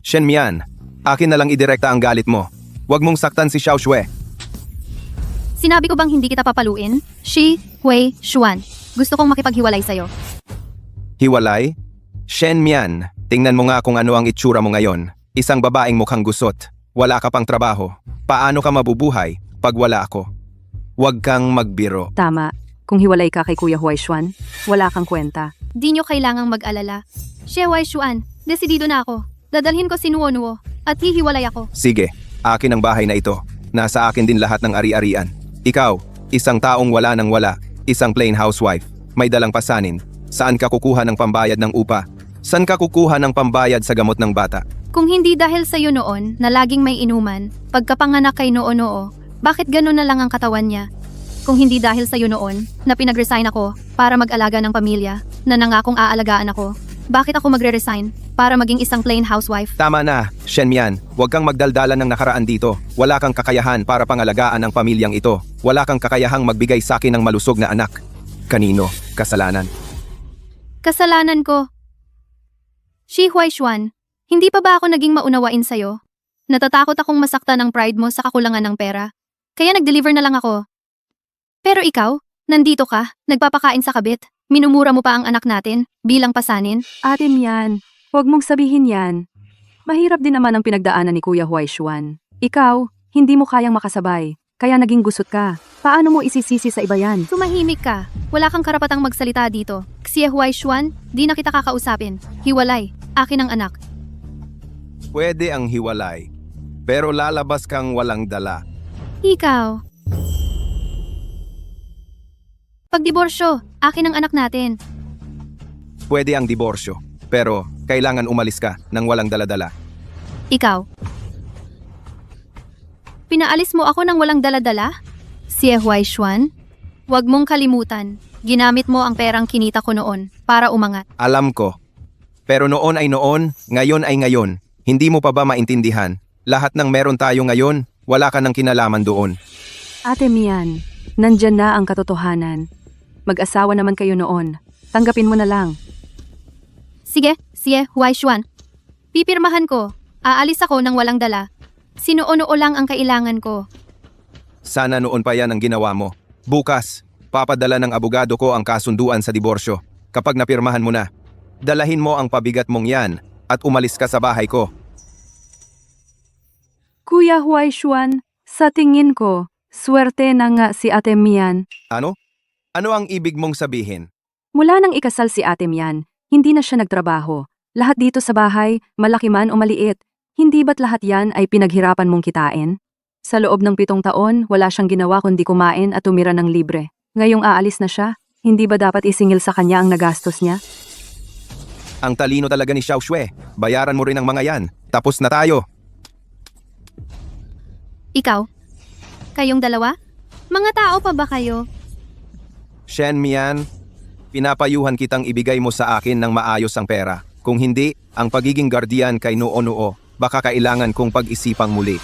Shenmian, akin na lang idirekta ang galit mo. Huwag mong saktan si Xiao Shui. Sinabi ko bang hindi kita papaluin? Shi Huaishuan. Gusto kong makipaghiwalay sa'yo. Hiwalay? Shenmian, tingnan mo nga kung ano ang itsura mo ngayon. Isang babaeng mukhang gusot. Wala ka pang trabaho. Paano ka mabubuhay pag wala ako? Huwag kang magbiro. Tama. Kung hiwalay ka kay Kuya Huaishuan, wala kang kwenta. Di nyo kailangang mag-alala. Shi Huaishuan, desidido na ako. Dadalhin ko si Nuo at hihiwalay ako. Sige, akin ang bahay na ito. Nasa akin din lahat ng ari-arian. Ikaw, isang taong wala nang wala. Isang plain housewife. May dalang pasanin. Saan ka kukuha ng pambayad ng upa? Saan ka kukuha ng pambayad sa gamot ng bata? Kung hindi dahil sa'yo noon na laging may inuman, pagkapanganak kay Noo, bakit gano'n na lang ang katawan niya? Kung hindi dahil sa'yo noon na pinag-resign ako para mag-alaga ng pamilya, na nangakong aalagaan ako, bakit ako magre-resign para maging isang plain housewife? Tama na, Shenmian. Huwag kang magdaldalan ng nakaraan dito. Wala kang kakayahan para pangalagaan ang pamilyang ito. Wala kang kakayahang magbigay sa akin ng malusog na anak. Kanino? Kasalanan. Kasalanan ko. Shi Huaishuan, hindi pa ba ako naging maunawain sa'yo? Natatakot akong masaktan ang pride mo sa kakulangan ng pera. Kaya nag-deliver na lang ako. Pero ikaw, nandito ka, nagpapakain sa kabit. Minumura mo pa ang anak natin bilang pasanin. Ate Mian, huwag mong sabihin yan. Mahirap din naman ang pinagdaanan ni Kuya Huaishuan. Ikaw, hindi mo kayang makasabay, kaya naging gusot ka. Paano mo isisisi sa iba yan? Tumahimik ka. Wala kang karapatang magsalita dito. Xie Huaishuan, di na kita kakausapin. Hiwalay. Akin ang anak. Pwede ang hiwalay. Pero lalabas kang walang dala. Ikaw. Pagdiborsyo, akin ang anak natin. Pwede ang diborsyo. Pero kailangan umalis ka nang walang daladala. Ikaw. Pinaalis mo ako ng walang daladala? Xie Huaishuan? Huwag mong kalimutan. Ginamit mo ang perang kinita ko noon para umangat. Alam ko. Pero noon ay noon, ngayon ay ngayon. Hindi mo pa ba maintindihan? Lahat ng meron tayo ngayon, wala ka ng kinalaman doon. Ate Mian, nandyan na ang katotohanan. Mag-asawa naman kayo noon. Tanggapin mo na lang. Sige, Xie Huaishuan. Pipirmahan ko. Aalis ako ng walang dala. Sinuo-noo lang ang kailangan ko. Sana noon pa yan ang ginawa mo. Bukas, papadala ng abogado ko ang kasunduan sa diborsyo. Kapag napirmahan mo na, dalahin mo ang pabigat mong yan at umalis ka sa bahay ko. Kuya Huaishuan, sa tingin ko, swerte na nga si Ate Mian. Ano? Ano ang ibig mong sabihin? Mula nang ikasal si Ate Mian, hindi na siya nagtrabaho. Lahat dito sa bahay, malaki man o maliit, hindi ba't lahat yan ay pinaghirapan mong kitain? Sa loob ng 7 taon, wala siyang ginawa kundi kumain at tumira ng libre. Ngayong aalis na siya, hindi ba dapat isingil sa kanya ang nagastos niya? Ang talino talaga ni Xiao Shui. Bayaran mo rin ang mga yan. Tapos na tayo. Ikaw? Kayong dalawa? Mga tao pa ba kayo? Shenmian, pinapayuhan kitang ibigay mo sa akin ng maayos ang pera. Kung hindi, ang pagiging guardian kay Noo, baka kailangan kong pag-isipang muli.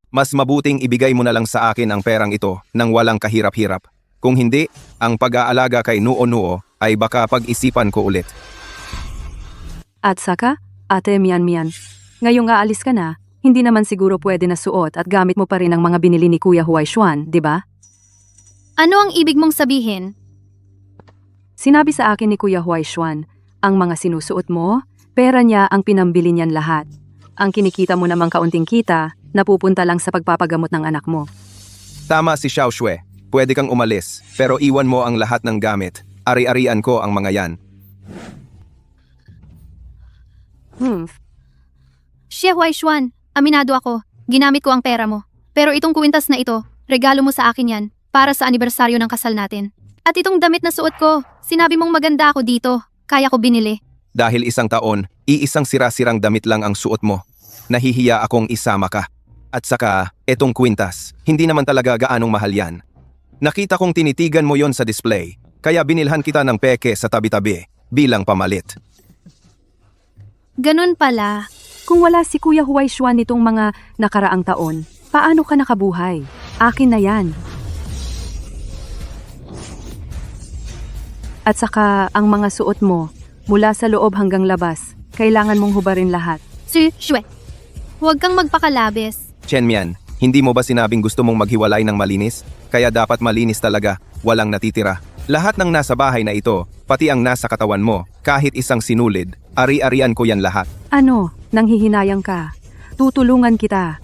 Mas mabuting ibigay mo na lang sa akin ang perang ito nang walang kahirap-hirap. Kung hindi, ang pag-aalaga kay Nuo-Nuo ay baka pag-isipan ko ulit. At saka, Ate Mian, ngayong aalis ka na, hindi naman siguro pwede na suot at gamit mo pa rin ang mga binili ni Kuya Huaishuan, di ba? Ano ang ibig mong sabihin? Sinabi sa akin ni Kuya Huaishuan, ang mga sinusuot mo, pera niya ang pinambili niyan lahat. Ang kinikita mo namang kaunting kita, napupunta lang sa pagpapagamot ng anak mo. Tama si Xiao Shui. Pwede kang umalis, pero iwan mo ang lahat ng gamit. Ari-arian ko ang mga yan. Xie Huaishuan, aminado ako. Ginamit ko ang pera mo. Pero itong kwintas na ito, regalo mo sa akin yan para sa anibersaryo ng kasal natin. At itong damit na suot ko, sinabi mong maganda ako dito. Kaya ko binili. Dahil isang taon, iisang sira-sirang damit lang ang suot mo. Nahihiya akong isama ka. At saka, etong kwintas, hindi naman talaga gaanong mahal yan. Nakita kong tinitigan mo yon sa display, kaya binilhan kita ng peke sa tabi-tabi, bilang pamalit. Ganun pala. Kung wala si Kuya Huaishuan nitong mga nakaraang taon, paano ka nakabuhay? Akin na yan. At saka, ang mga suot mo, mula sa loob hanggang labas, kailangan mong hubarin lahat. Si Shue, huwag kang magpakalabis. Chen Mian, hindi mo ba sinabing gusto mong maghiwalay ng malinis? Kaya dapat malinis talaga, walang natitira. Lahat ng nasa bahay na ito, pati ang nasa katawan mo, kahit isang sinulid, ari-arian ko yan lahat. Ano, nanghihinayang ka? Tutulungan kita.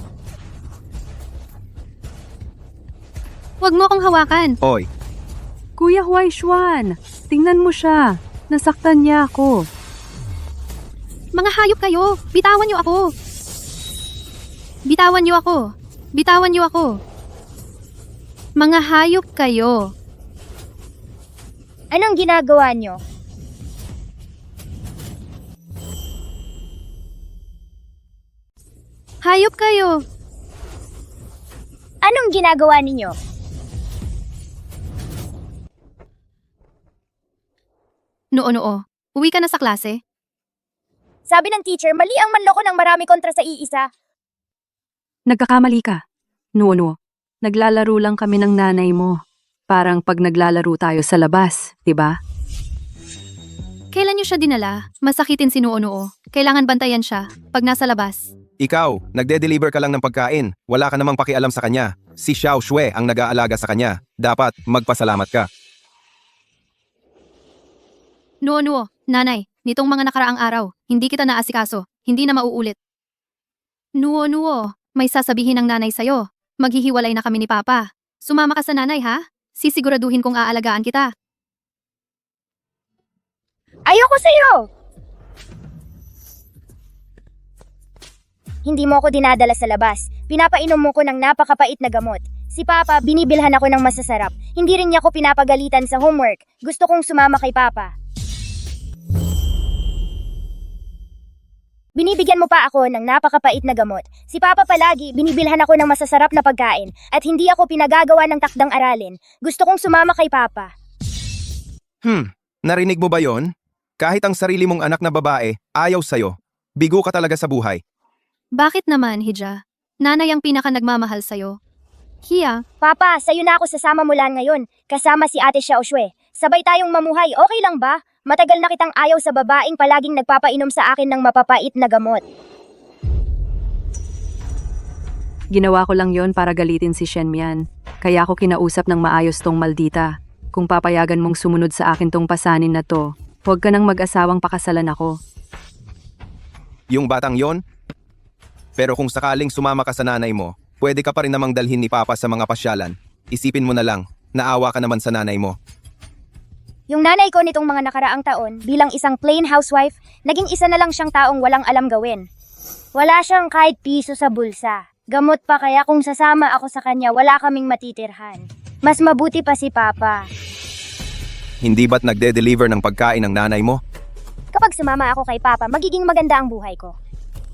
Huwag mo akong hawakan. Oy, Kuya Huaishuan, tingnan mo siya. Nasaktan niya ako. Mga hayop kayo! Bitawan niyo ako! Bitawan niyo ako! Bitawan niyo ako! Mga hayop kayo! Anong ginagawa niyo? Hayop kayo! Anong ginagawa ninyo? Noo, uwi ka na sa klase? Sabi ng teacher, mali ang manloko ng marami kontra sa iisa. Nagkakamali ka. No. Naglalaro lang kami ng nanay mo. Parang pag naglalaro tayo sa labas, diba? Kailan niyo siya dinala? Masakitin si Noo. Kailangan bantayan siya pag nasa labas. ikaw, nagde-deliver ka lang ng pagkain. Wala ka namang pakialam sa kanya. Si Xiao Shui ang nag-aalaga sa kanya. Dapat magpasalamat ka. Noo, nanay, nitong mga nakaraang araw, hindi kita naasikaso, hindi na mauulit. Noo, may sasabihin ng nanay sa'yo. Maghihiwalay na kami ni Papa. Sumama ka sa nanay, ha? Sisiguraduhin kong aalagaan kita. Ayoko sa'yo! Hindi mo ako dinadala sa labas. Pinapainom mo ko ng napakapait na gamot. Si Papa, binibilhan ako ng masasarap. Hindi rin niya ako pinapagalitan sa homework. Gusto kong sumama kay Papa. Binibigyan mo pa ako ng napakapait na gamot. Si Papa palagi, binibilhan ako ng masasarap na pagkain at hindi ako pinagagawa ng takdang aralin. Gusto kong sumama kay Papa. Narinig mo ba yon? Kahit ang sarili mong anak na babae, ayaw sa'yo. Bigo ka talaga sa buhay. Bakit naman, Hija? Nanay ang pinaka nagmamahal sa'yo. Hiya, Papa, sa'yo na ako sasama mula ngayon. Kasama si Ate Xiao Shui. Sabay tayong mamuhay, okay lang ba? Matagal na kitang ayaw sa babaeng palaging nagpapainom sa akin ng mapapait na gamot. Ginawa ko lang yon para galitin si Shen Mian. Kaya ako kinausap ng maayos tong maldita. Kung papayagan mong sumunod sa akin tong pasanin na to, huwag ka nang mag-asawang pakasalan ako. Yung batang yon? Pero kung sakaling sumama ka sa nanay mo, pwede ka pa rin namang dalhin ni Papa sa mga pasyalan. Isipin mo na lang, naawa ka naman sa nanay mo. Yung nanay ko nitong mga nakaraang taon, bilang isang plain housewife, naging isa na lang siyang taong walang alam gawin. Wala siyang kahit piso sa bulsa. Gamot pa kaya kung sasama ako sa kanya, wala kaming matitirhan. Mas mabuti pa si Papa. Hindi ba't nagde-deliver ng pagkain ng nanay mo? Kapag sumama ako kay Papa, magiging maganda ang buhay ko.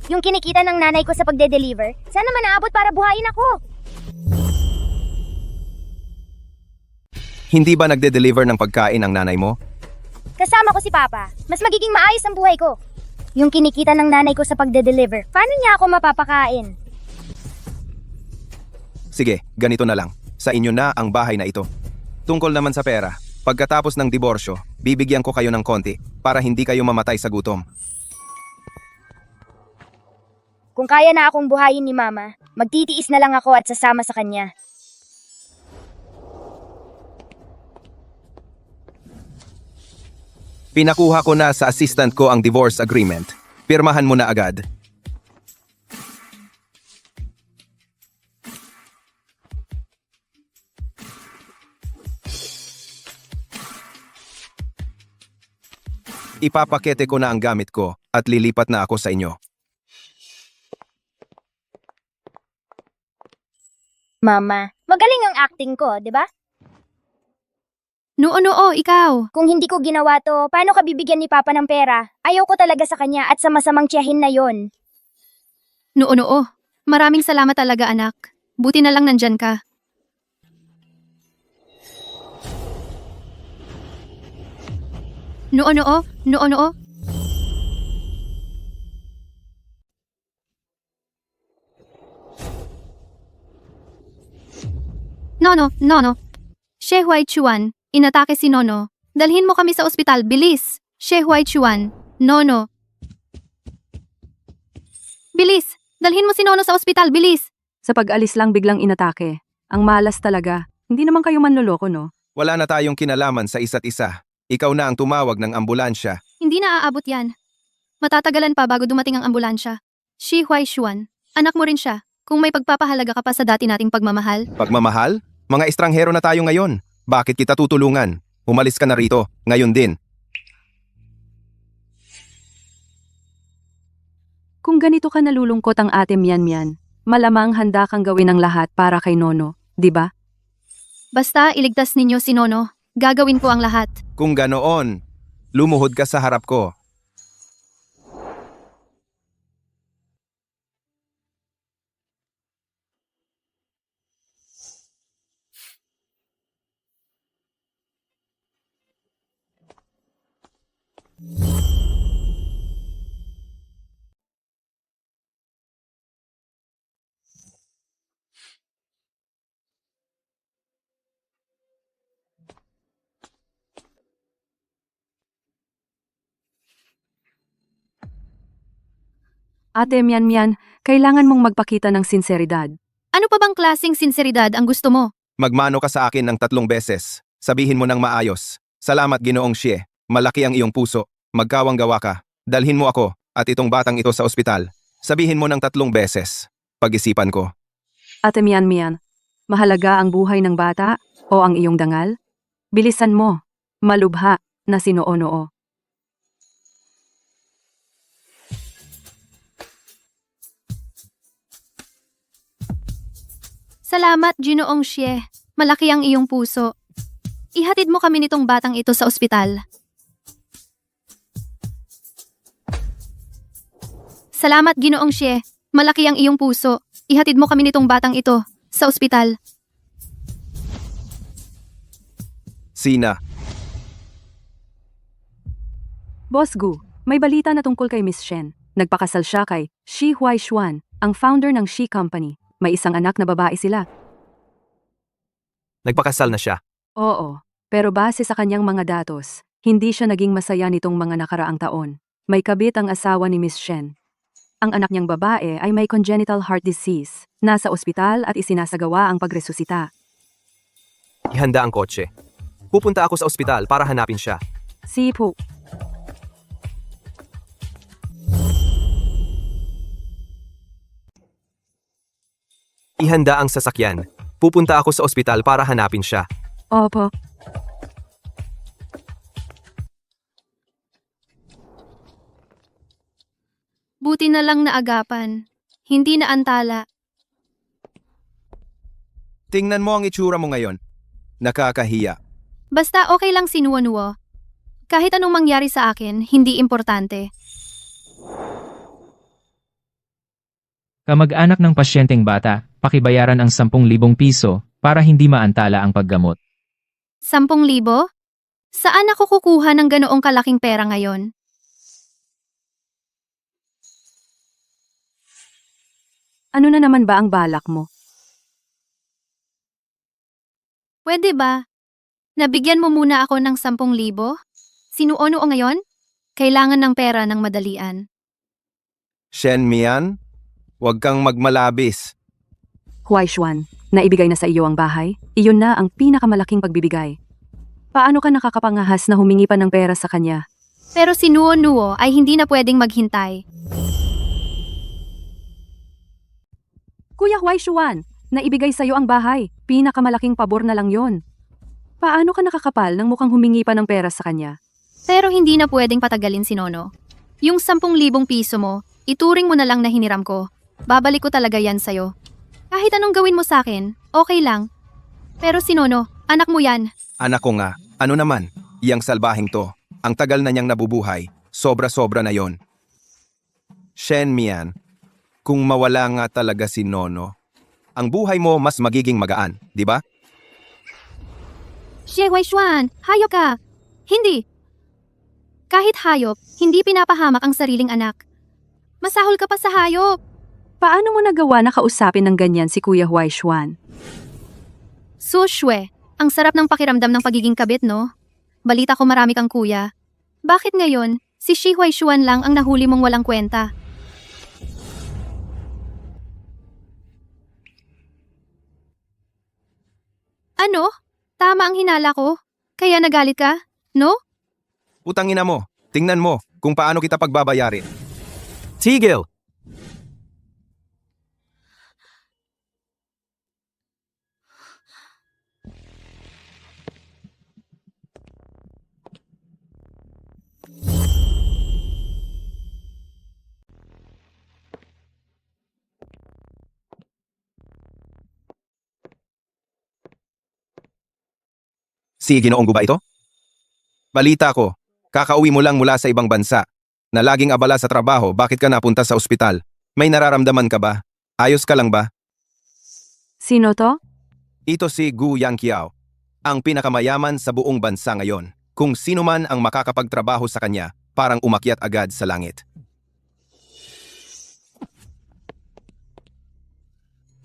Yung kinikita ng nanay ko sa pagde-deliver, sana manaabot para buhayin ako. Hindi ba nagde-deliver ng pagkain ang nanay mo? Kasama ko si Papa, mas magiging maayos ang buhay ko. Yung kinikita ng nanay ko sa pagde-deliver, paano niya ako mapapakain? Sige, ganito na lang. Sa inyo na ang bahay na ito. Tungkol naman sa pera, pagkatapos ng diborsyo, bibigyan ko kayo ng konti para hindi kayo mamatay sa gutom. Kung kaya na akong buhayin ni Mama, magtitiis na lang ako at sasama sa kanya. Pinakuha ko na sa assistant ko ang divorce agreement. Pirmahan mo na agad. Ipapakete ko na ang gamit ko at lilipat na ako sa inyo. Mama, magaling ang acting ko, di ba? Noo, ikaw. Kung hindi ko ginawa to, paano ka bibigyan ni Papa ng pera? Ayaw ko talaga sa kanya at sa masamang tiyahin na yon. Noo. Maraming salamat talaga, anak. Buti na lang nandyan ka. Noo. Nono. She Huai Chuan, inatake si Nono. Dalhin mo kami sa ospital, bilis. She Huai Chuan, Nono. Bilis, dalhin mo si Nono sa ospital, bilis. Sa pag-alis lang biglang inatake. Ang malas talaga. Hindi naman kayo manloloko, no? Wala na tayong kinalaman sa isa't isa. Ikaw na ang tumawag ng ambulansya. Hindi na aabot yan. Matatagalan pa bago dumating ang ambulansya. Shi Huai Xuan, anak mo rin siya. Kung may pagpapahalaga ka pa sa dati nating pagmamahal, Pagmamahal? Mga estranghero na tayo ngayon. Bakit kita tutulungan? Umalis ka na rito, ngayon din. Kung ganito ka nalulungkot ang ate Mian, malamang handa kang gawin ang lahat para kay Nono, di ba? basta iligtas ninyo si Nono. Gagawin ko ang lahat. Kung ganoon, lumuhod ka sa harap ko. Ate Mian, kailangan mong magpakita ng sinseridad. Ano pa bang klaseng sinseridad ang gusto mo? Magmano ka sa akin ng 3 beses. Sabihin mo ng maayos. Salamat, Ginoong Xie. Malaki ang iyong puso. Magkawang gawa ka. Dalhin mo ako at itong batang ito sa ospital. Sabihin mo ng 3 beses. Pag-isipan ko. Ate Mian, mahalaga ang buhay ng bata o ang iyong dangal? Bilisan mo. Malubha na si Noo. Salamat, Ginoong Xie. Malaki ang iyong puso. Ihatid mo kami nitong batang ito sa ospital. Salamat, Ginoong Xie. Malaki ang iyong puso. Ihatid mo kami nitong batang ito sa ospital. Sina, Boss Gu, may balita na tungkol kay Miss Shen. Nagpakasal siya kay Shi Huai Xuan, ang founder ng Shi Company. May isang anak na babae sila. nagpakasal na siya. Oo, pero base sa kanyang mga datos, hindi siya naging masaya nitong mga nakaraang taon. May kabit ang asawa ni Miss Shen. Ang anak niyang babae ay may congenital heart disease. Nasa ospital at isinasagawa ang pagresusita. Ihanda ang kotse. Pupunta ako sa ospital para hanapin siya. Sipo. Ihanda ang sasakyan. Pupunta ako sa ospital para hanapin siya. Opo. Buti na lang naagapan. Hindi na antala. Tingnan mo ang itsura mo ngayon. Nakakahiya. Basta okay lang si Nuo. Kahit anong mangyari sa akin, hindi importante. Kamag-anak ng pasyenteng bata, pakibayaran ang 10,000 piso para hindi maantala ang paggamot. 10,000? Saan ako kukuha ng ganoong kalaking pera ngayon? Ano na naman ba ang balak mo? Pwede ba? Nabigyan mo muna ako ng 10,000? Sinuono o ngayon? Kailangan ng pera ng madalian. Shen Mian, huwag kang magmalabis. Huaishuan, naibigay na sa iyo ang bahay, iyon na ang pinakamalaking pagbibigay. Paano ka nakakapangahas na humingi pa ng pera sa kanya? Pero si Nuo ay hindi na pwedeng maghintay. Kuya Huaishuan, naibigay sa iyo ang bahay, pinakamalaking pabor na lang yon. Paano ka nakakapal ng mukhang humingi pa ng pera sa kanya? Pero hindi na pwedeng patagalin si Nono. Yung 10,000 piso mo, ituring mo na lang na hiniram ko. Babalik ko talaga yan sa'yo. Kahit anong gawin mo sa akin, okay lang. Pero si Nono, anak mo yan. Anak ko nga, ano naman, iyang salbahing to. Ang tagal na niyang nabubuhay, sobra-sobra na yon. Shen Mian, kung mawala nga talaga si Nono, ang buhay mo mas magiging magaan, di ba? Xie Huaishuan, hayop ka! Hindi! Kahit hayop, hindi pinapahamak ang sariling anak. Masahol ka pa sa hayop! Paano mo nagawa na kausapin ng ganyan si Kuya Huaishuan? Sushwe, ang sarap ng pakiramdam ng pagiging kabit, no? Balita ko marami kang kuya. Bakit ngayon, si Shi Huaishuan lang ang nahuli mong walang kwenta? Ano? Tama ang hinala ko? Kaya nagalit ka? No? Utangina mo, tingnan mo kung paano kita pagbabayarin. Tigil! Si Ginoong Gu ba ito? Balita ko, kakauwi mo lang mula sa ibang bansa, na laging abala sa trabaho, bakit ka napunta sa ospital? May nararamdaman ka ba? Ayos ka lang ba? Sino to? Ito si Gu Yanqiao, ang pinakamayaman sa buong bansa ngayon. Kung sino man ang makakapagtrabaho sa kanya, parang umakyat agad sa langit.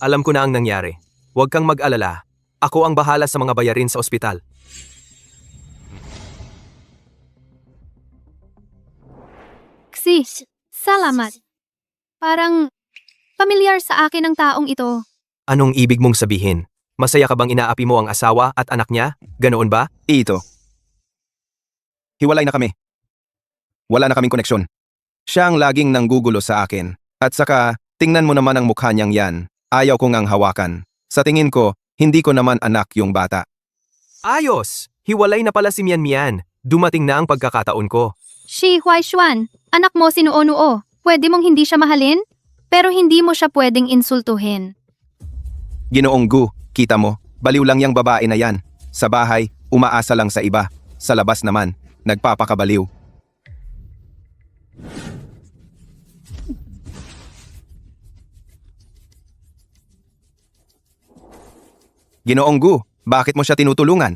Alam ko na ang nangyari. Huwag kang mag-alala. Ako ang bahala sa mga bayarin sa ospital. Salamat. Parang pamilyar sa akin ang taong ito. Anong ibig mong sabihin? Masaya ka bang inaapi mo ang asawa at anak niya? Ganoon ba? Ito. Hiwalay na kami. Wala na kaming koneksyon. Siya ang laging nanggugulo sa akin. At saka, tingnan mo naman ang mukha niyang yan. Ayaw ko ngang hawakan. Sa tingin ko, hindi ko naman anak yung bata. Ayos! Hiwalay na pala si Mian Mian. Dumating na ang pagkakataon ko. Shi Huaishuan, anak mo si Nuo. Pwede mong hindi siya mahalin? Pero hindi mo siya pwedeng insultuhin. Ginoong Gu, kita mo, baliw lang yang babae na yan. Sa bahay, umaasa lang sa iba. Sa labas naman, nagpapakabaliw. Ginoong Gu, bakit mo siya tinutulungan?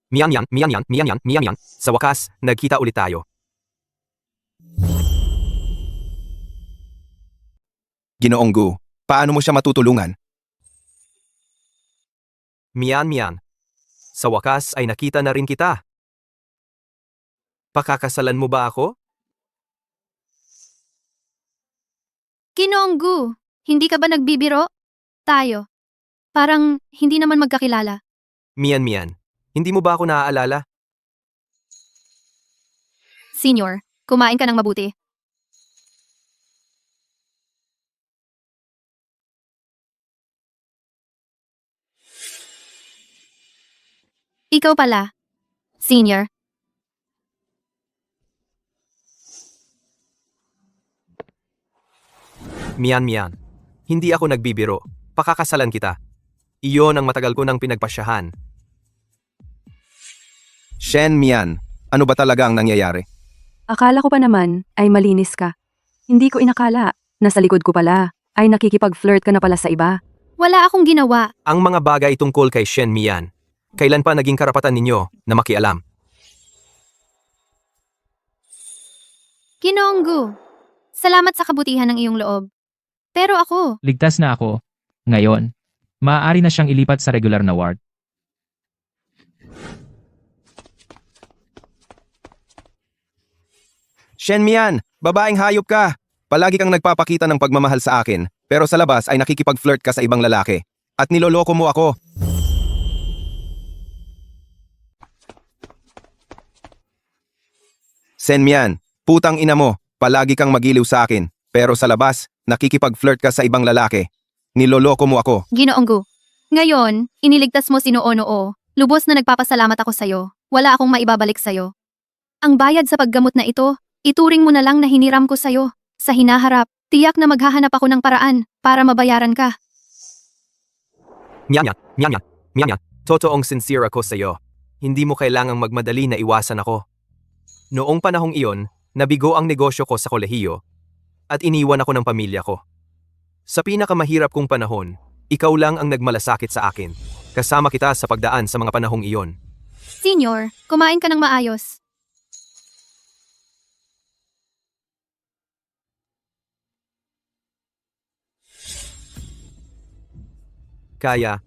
Mian Yang. Sa wakas, nagkita ulit tayo. Ginoong Gu, paano mo siya matutulungan? Mian. Sa wakas ay nakita na rin kita. Pakakasalan mo ba ako? Ginoong Gu, hindi ka ba nagbibiro? Tayo. Parang hindi naman magkakilala. Mian. Hindi mo ba ako naaalala? Senior, kumain ka ng mabuti. Ikaw pala. Senior. Mian. Hindi ako nagbibiro. Pakakasalan kita. Iyon ang matagal ko nang pinagpasyahan. Shen Mian, ano ba talaga ang nangyayari? Akala ko pa naman ay malinis ka. Hindi ko inakala. Nasa likod ko pala ay nakikipag-flirt ka na pala sa iba. Wala akong ginawa. Ang mga bagay tungkol kay Shen Mian, kailan pa naging karapatan ninyo na makialam? Ginoong Gu, salamat sa kabutihan ng iyong loob. Pero ako, Ligtas na ako. Ngayon, maaari na siyang ilipat sa regular na ward. Shen Mian, babaeng hayop ka! Palagi kang nagpapakita ng pagmamahal sa akin, pero sa labas ay nakikipag-flirt ka sa ibang lalaki. At niloloko mo ako. Shen Mian, putang ina mo, palagi kang magiliw sa akin, pero sa labas, nakikipag-flirt ka sa ibang lalaki. Niloloko mo ako. Ginoong Gu. Ngayon, iniligtas mo si Noo-Noo. Lubos na nagpapasalamat ako sa'yo. Wala akong maibabalik sa'yo. Ang bayad sa paggamot na ito, ituring mo na lang na hiniram ko sa'yo. Sa hinaharap, tiyak na maghahanap ako ng paraan para mabayaran ka. Nyanya, nyanya, nyanya. Totoong sincere ako sa'yo. Hindi mo kailangang magmadali na iwasan ako. Noong panahong iyon, nabigo ang negosyo ko sa kolehiyo at iniwan ako ng pamilya ko. Sa pinakamahirap kong panahon, ikaw lang ang nagmalasakit sa akin. Kasama kita sa pagdaan sa mga panahong iyon. Senior, kumain ka ng maayos. Kaya,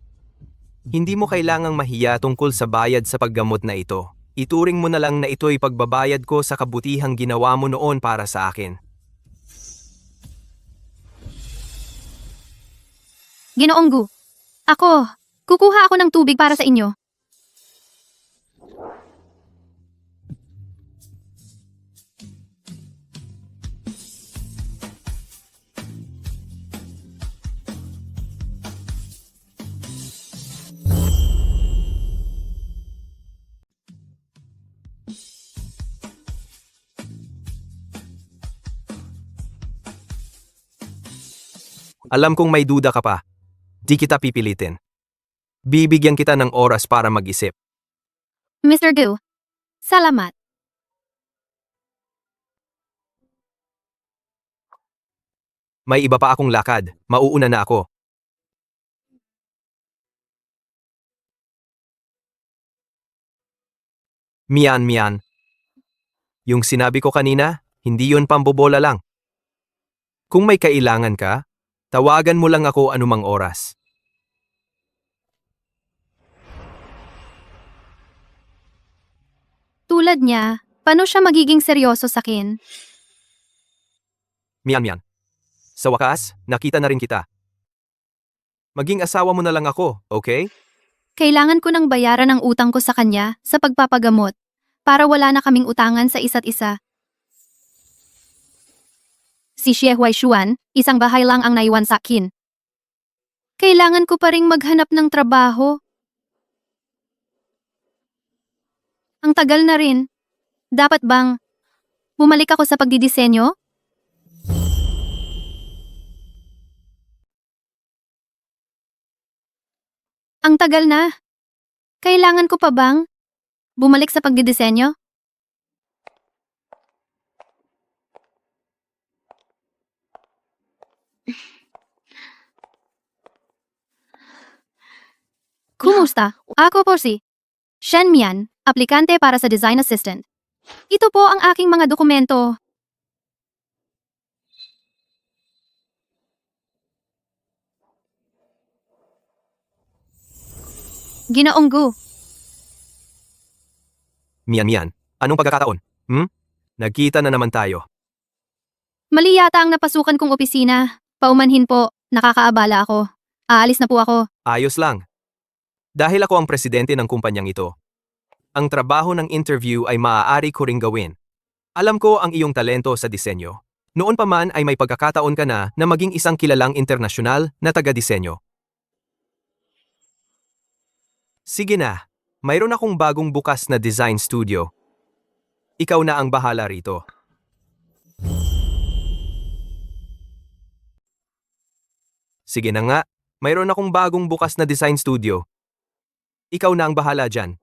hindi mo kailangang mahiya tungkol sa bayad sa paggamot na ito. Ituring mo na lang na ito'y pagbabayad ko sa kabutihang ginawa mo noon para sa akin. Ginoong Gu. Ako, kukuha ako ng tubig para sa inyo. Alam kong may duda ka pa. Di kita pipilitin. Bibigyan kita ng oras para mag-isip. Mr. Gu, salamat. May iba pa akong lakad. Mauuna na ako. Mian, Mian. Yung sinabi ko kanina, hindi yun pambobola lang. Kung may kailangan ka, tawagan mo lang ako anumang oras. Tulad niya, paano siya magiging seryoso sa akin? Mian, Mian. Sa wakas, nakita na rin kita. Maging asawa mo na lang ako, okay? Kailangan ko ng bayaran ang utang ko sa kanya sa pagpapagamot para wala na kaming utangan sa isa't isa. Si Xie Huaishuan, isang bahay lang ang naiwan sa akin. Kailangan ko pa ring maghanap ng trabaho. Ang tagal na rin. Dapat bang bumalik ako sa pagdidisenyo? Ang tagal na. Kailangan ko pa bang bumalik sa pagdidisenyo? Kumusta? Ako po si Shen Mian, aplikante para sa design assistant. Ito po ang aking mga dokumento. Ginoong Gu. Mian, Mian. Anong pagkakataon? Nagkita na naman tayo. Mali yata ang napasukan kong opisina. Paumanhin po, nakakaabala ako. Aalis na po ako. Ayos lang. Dahil ako ang presidente ng kumpanyang ito. Ang trabaho ng interview ay maaari ko ring gawin. Alam ko ang iyong talento sa disenyo. Noon pa man ay may pagkakataon ka na maging isang kilalang internasyonal na taga-disenyo. Sige na, mayroon akong bagong bukas na design studio. Ikaw na ang bahala rito. Sige na nga, mayroon akong bagong bukas na design studio. Ikaw na ang bahala dyan.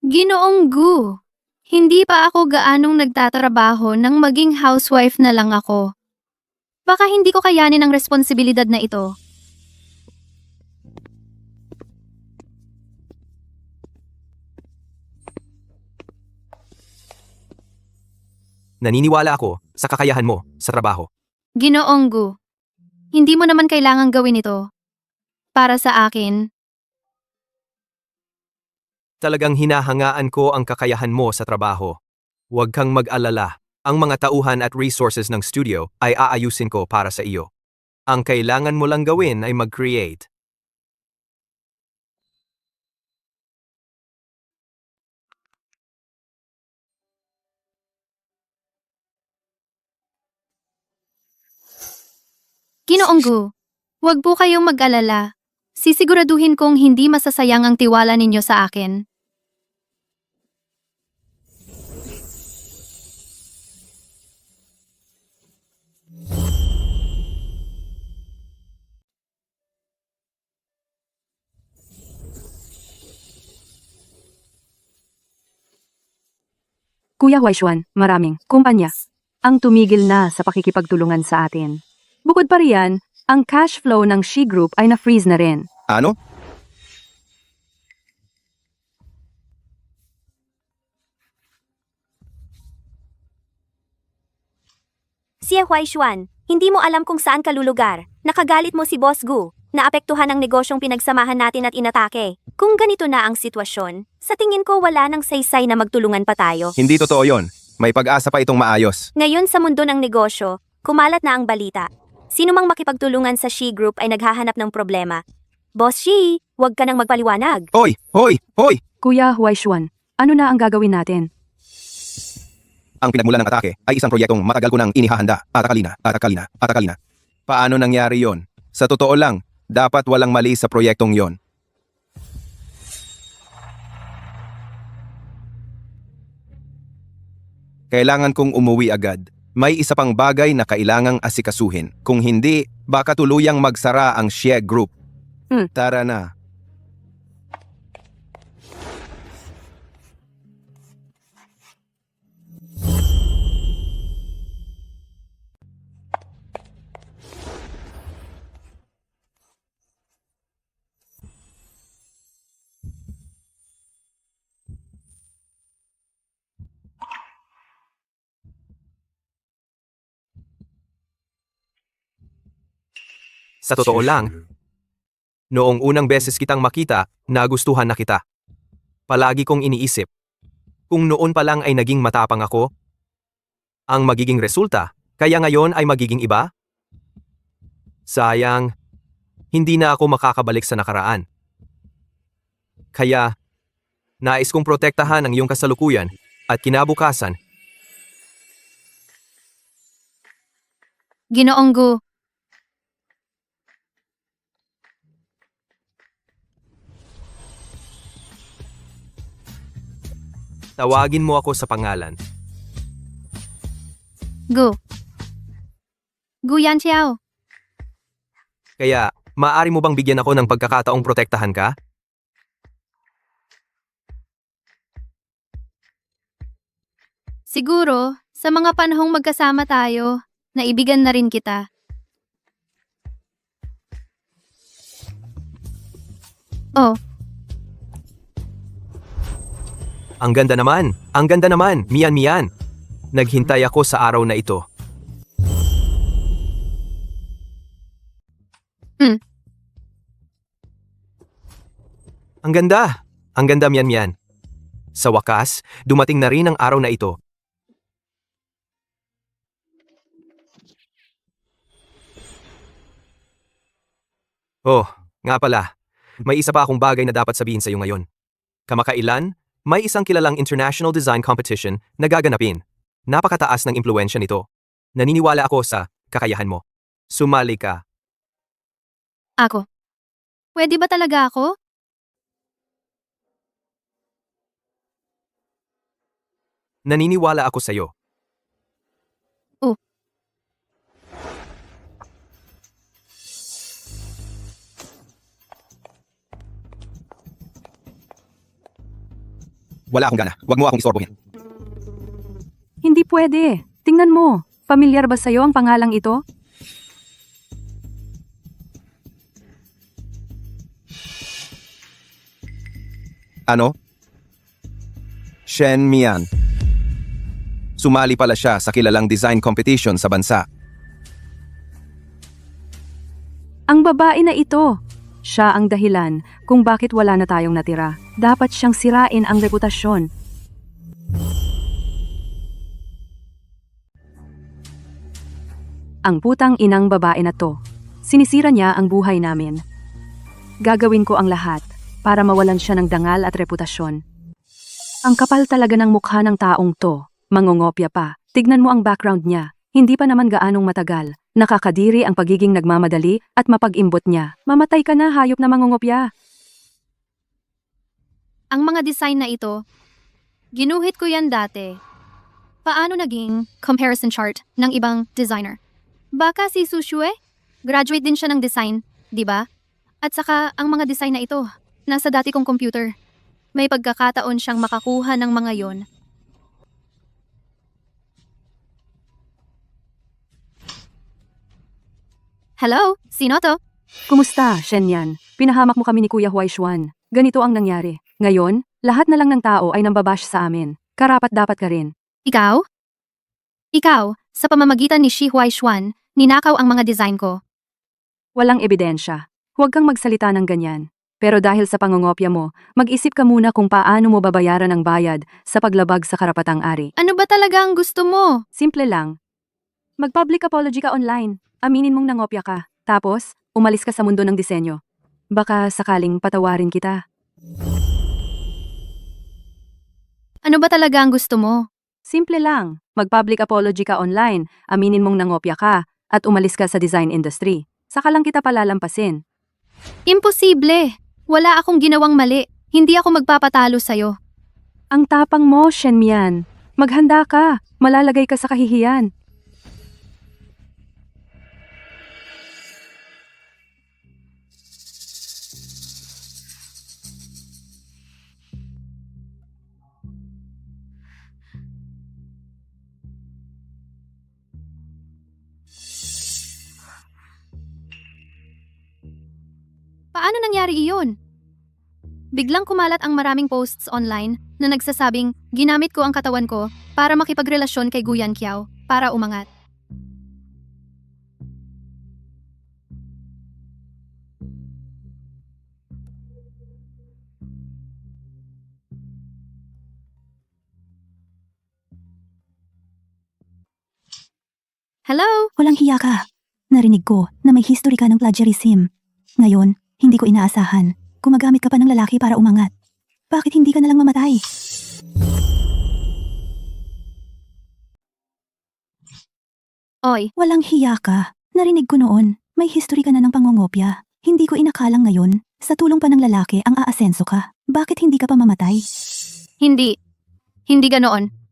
Ginoong Gu. Hindi pa ako gaanong nagtatrabaho nang maging housewife na lang ako. Baka hindi ko kayanin ang responsibilidad na ito. Naniniwala ako sa kakayahan mo sa trabaho. Ginoong Gu. Hindi mo naman kailangang gawin ito. Para sa akin. Talagang hinahangaan ko ang kakayahan mo sa trabaho. Huwag kang mag-alala. Ang mga tauhan at resources ng studio ay aayusin ko para sa iyo. Ang kailangan mo lang gawin ay mag-create. Ginoong Gu, huwag po kayong mag-alala. Sisiguraduhin kong hindi masasayang ang tiwala ninyo sa akin. Kuya Huaishuan, maraming kumpanya ang tumigil na sa pakikipagtulungan sa atin. Bukod pa riyan, ang cash flow ng She Group ay na-freeze na rin. Ano? Xie Huaishuan, hindi mo alam kung saan ka lulugar. Nakagalit mo si Boss Gu. Naapektuhan ang negosyong pinagsamahan natin at inatake. Kung ganito na ang sitwasyon, sa tingin ko wala nang saysay na magtulungan pa tayo. Hindi totoo yon. May pag-asa pa itong maayos. Ngayon sa mundo ng negosyo, kumalat na ang balita. Sino mang makipagtulungan sa She Group ay naghahanap ng problema. Boss She, huwag ka nang magpaliwanag. Hoy! Hoy! Hoy! Kuya Huaishuan, ano na ang gagawin natin? Ang pinagmulan ng atake ay isang proyektong matagal ko nang inihahanda. Atakalina. Paano nangyari yon? Sa totoo lang, dapat walang mali sa proyektong yon. Kailangan kong umuwi agad. May isa pang bagay na kailangang asikasuhin. Kung hindi, baka tuluyang magsara ang Xie Group. Tara na. Sa totoo lang, noong unang beses kitang makita, nagustuhan na kita. Palagi kong iniisip, kung noon pa lang ay naging matapang ako, ang magiging resulta, kaya ngayon ay magiging iba? Sayang, hindi na ako makakabalik sa nakaraan. Kaya, nais kong protektahan ang iyong kasalukuyan at kinabukasan. Ginoong Gu, Tawagin mo ako sa pangalan. Gu. Gu Yanxiao. Kaya, maaari mo bang bigyan ako ng pagkakataong protektahan ka? Siguro, sa mga panahong magkasama tayo, naibigan na rin kita. Oh, Ang ganda naman, Mian. Naghintay ako sa araw na ito. Ang ganda, Mian. Sa wakas, dumating na rin ang araw na ito. Oh, nga pala, may isa pa akong bagay na dapat sabihin sa iyo ngayon. Kamakailan, may isang kilalang international design competition na gaganapin. Napakataas ng impluwensya nito. Naniniwala ako sa kakayahan mo. Sumali ka. ako. Pwede ba talaga ako? Naniniwala ako sa iyo. Oh. Wala akong gana. Huwag mo akong isorbohin. Hindi pwede. Tingnan mo. Pamilyar ba sa'yo ang pangalang ito? Ano? Shen Mian. Sumali pala siya sa kilalang design competition sa bansa. Ang babae na ito. Siya ang dahilan kung bakit wala na tayong natira. Dapat siyang sirain ang reputasyon. ang putang inang babae na to. Sinisira niya ang buhay namin. Gagawin ko ang lahat para mawalan siya ng dangal at reputasyon. Ang kapal talaga ng mukha ng taong to. Mangongopya pa. Tignan mo ang background niya. Hindi pa naman gaanong matagal. Nakakadiri ang pagiging nagmamadali at mapag-imbot niya. Mamatay ka na, hayop na mangongopya. Ang mga design na ito, ginuhit ko yan dati. Paano naging comparison chart ng ibang designer? Baka si Sushue? Graduate din siya ng design, di ba? At saka ang mga design na ito, nasa dati kong computer. May pagkakataon siyang makakuha ng mga yon. Hello? Sino to? Kumusta, Shenyan? Pinahamak mo kami ni Kuya Huaishuan. Ganito ang nangyari. Ngayon, lahat na lang ng tao ay nambabash sa amin. Karapat dapat ka rin. Ikaw? Ikaw, sa pamamagitan ni Shi Huaishuan, ninakaw ang mga design ko. Walang ebidensya. Huwag kang magsalita ng ganyan. Pero dahil sa pangongopya mo, mag-isip ka muna kung paano mo babayaran ang bayad sa paglabag sa karapatang ari. Ano ba talaga ang gusto mo? Simple lang. Mag-public apology ka online. Aminin mong nangopya ka. Tapos, umalis ka sa mundo ng disenyo. Baka sakaling patawarin kita. Ano ba talaga ang gusto mo? Simple lang. Mag-public apology ka online, aminin mong nangopya ka, at umalis ka sa design industry. Saka lang kita palalampasin. Imposible! Wala akong ginawang mali. Hindi ako magpapatalo sa'yo. Ang tapang mo, Shenmian. Maghanda ka. Malalagay ka sa kahihiyan. Paano nangyari iyon? Biglang kumalat ang maraming posts online na nagsasabing ginamit ko ang katawan ko para makipagrelasyon kay Guyan Kiao para umangat. Hello? Walang hiya ka. Narinig ko na may history ka ng plagiarism. Ngayon, hindi ko inaasahan. Gumagamit ka pa ng lalaki para umangat. Bakit hindi ka nalang mamatay? Oy, Walang hiya ka. Narinig ko noon, may history ka na ng pangongopya. Hindi ko inakalang ngayon, sa tulong pa ng lalaki ang aasenso ka. Bakit hindi ka pa mamatay? hindi. Hindi ganoon.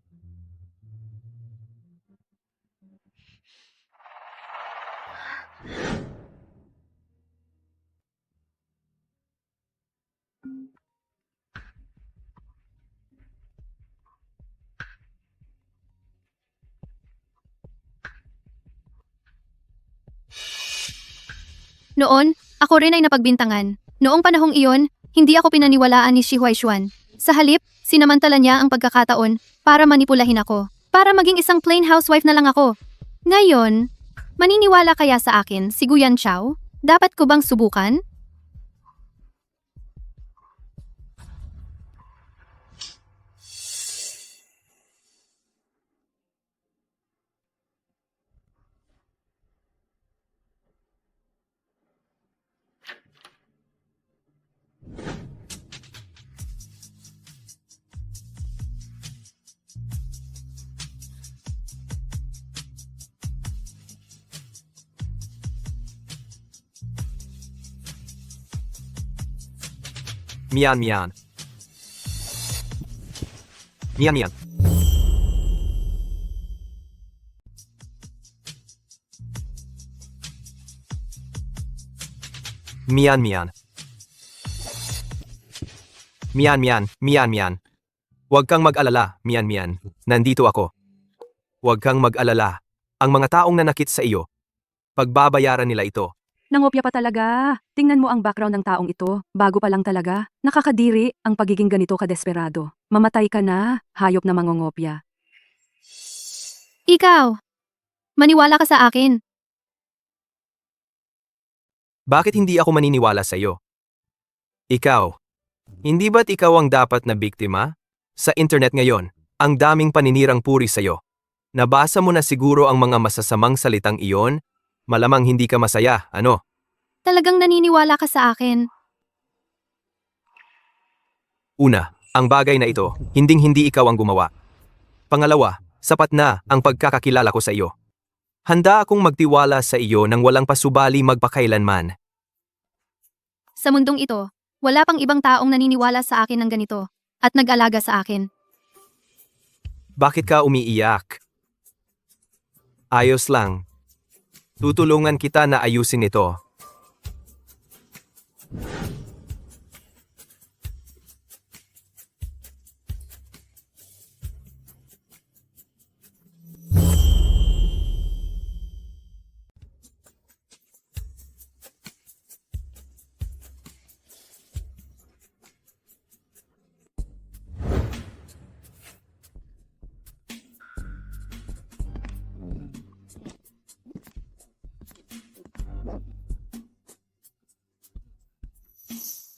Noon, ako rin ay napagbintangan. Noong panahong iyon, hindi ako pinaniwalaan ni Shi Huaishuan. Sa halip, sinamantala niya ang pagkakataon para manipulahin ako. Para maging isang plain housewife na lang ako. Ngayon, maniniwala kaya sa akin si Guyan Chao? Dapat ko bang subukan? Mian mian. Mian mian. Mian mian. Mian mian, mian mian. Huwag kang mag-alala, mian mian. Nandito ako. Huwag kang mag-alala. Ang mga taong nanakit sa iyo, pagbabayaran nila ito. Nangopya pa talaga. Tingnan mo ang background ng taong ito. Bago pa lang talaga. Nakakadiri ang pagiging ganito kadesperado. Mamatay ka na, hayop na mangongopya. Ikaw! Maniwala ka sa akin. Bakit hindi ako maniniwala sa iyo? Ikaw. Hindi ba't ikaw ang dapat na biktima? Sa internet ngayon, ang daming paninirang puri sa iyo. Nabasa mo na siguro ang mga masasamang salitang iyon? Malamang hindi ka masaya, ano? Talagang naniniwala ka sa akin. Una, ang bagay na ito, hinding-hindi ikaw ang gumawa. Pangalawa, sapat na ang pagkakakilala ko sa iyo. Handa akong magtiwala sa iyo nang walang pasubali magpakailanman. Sa mundong ito, wala pang ibang taong naniniwala sa akin ng ganito at nag-alaga sa akin. Bakit ka umiiyak? Ayos lang. Tutulungan kita na ayusin ito.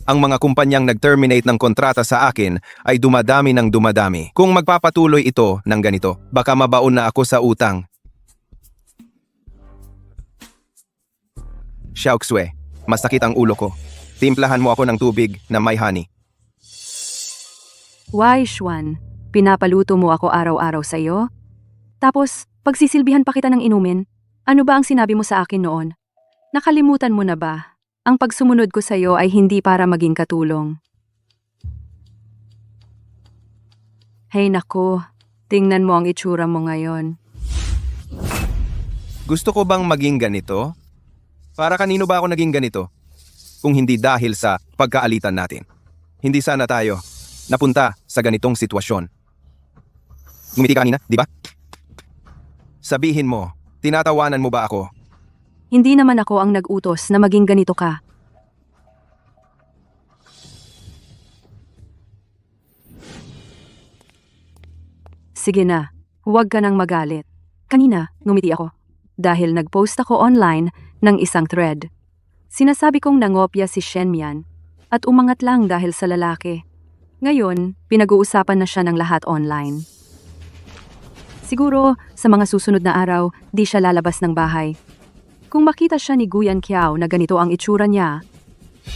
Ang mga kumpanyang nag-terminate ng kontrata sa akin ay dumadami ng dumadami. Kung magpapatuloy ito ng ganito, baka mabaon na ako sa utang. Xiaoxue, masakit ang ulo ko. Timplahan mo ako ng tubig na may honey. Why, Xuan? Pinapaluto mo ako araw-araw sa iyo? Tapos, pagsisilbihan pa kita ng inumin? Ano ba ang sinabi mo sa akin noon? Nakalimutan mo na ba? Ang pagsumunod ko sa iyo ay hindi para maging katulong. Hey nako, tingnan mo ang itsura mo ngayon. Gusto ko bang maging ganito? Para kanino ba ako naging ganito? Kung hindi dahil sa pagkaalitan natin. Hindi sana tayo napunta sa ganitong sitwasyon. Ngumiti ka kanina, di ba? Sabihin mo, tinatawanan mo ba ako? Hindi naman ako ang nag-utos na maging ganito ka. Sige na, huwag ka nang magalit. Kanina, ngumiti ako. Dahil nag-post ako online ng isang thread. Sinasabi kong nangopya si Shenmian at umangat lang dahil sa lalaki. Ngayon, pinag-uusapan na siya ng lahat online. Siguro, sa mga susunod na araw, di siya lalabas ng bahay. Kung makita siya ni Guyan Kiao na ganito ang itsura niya,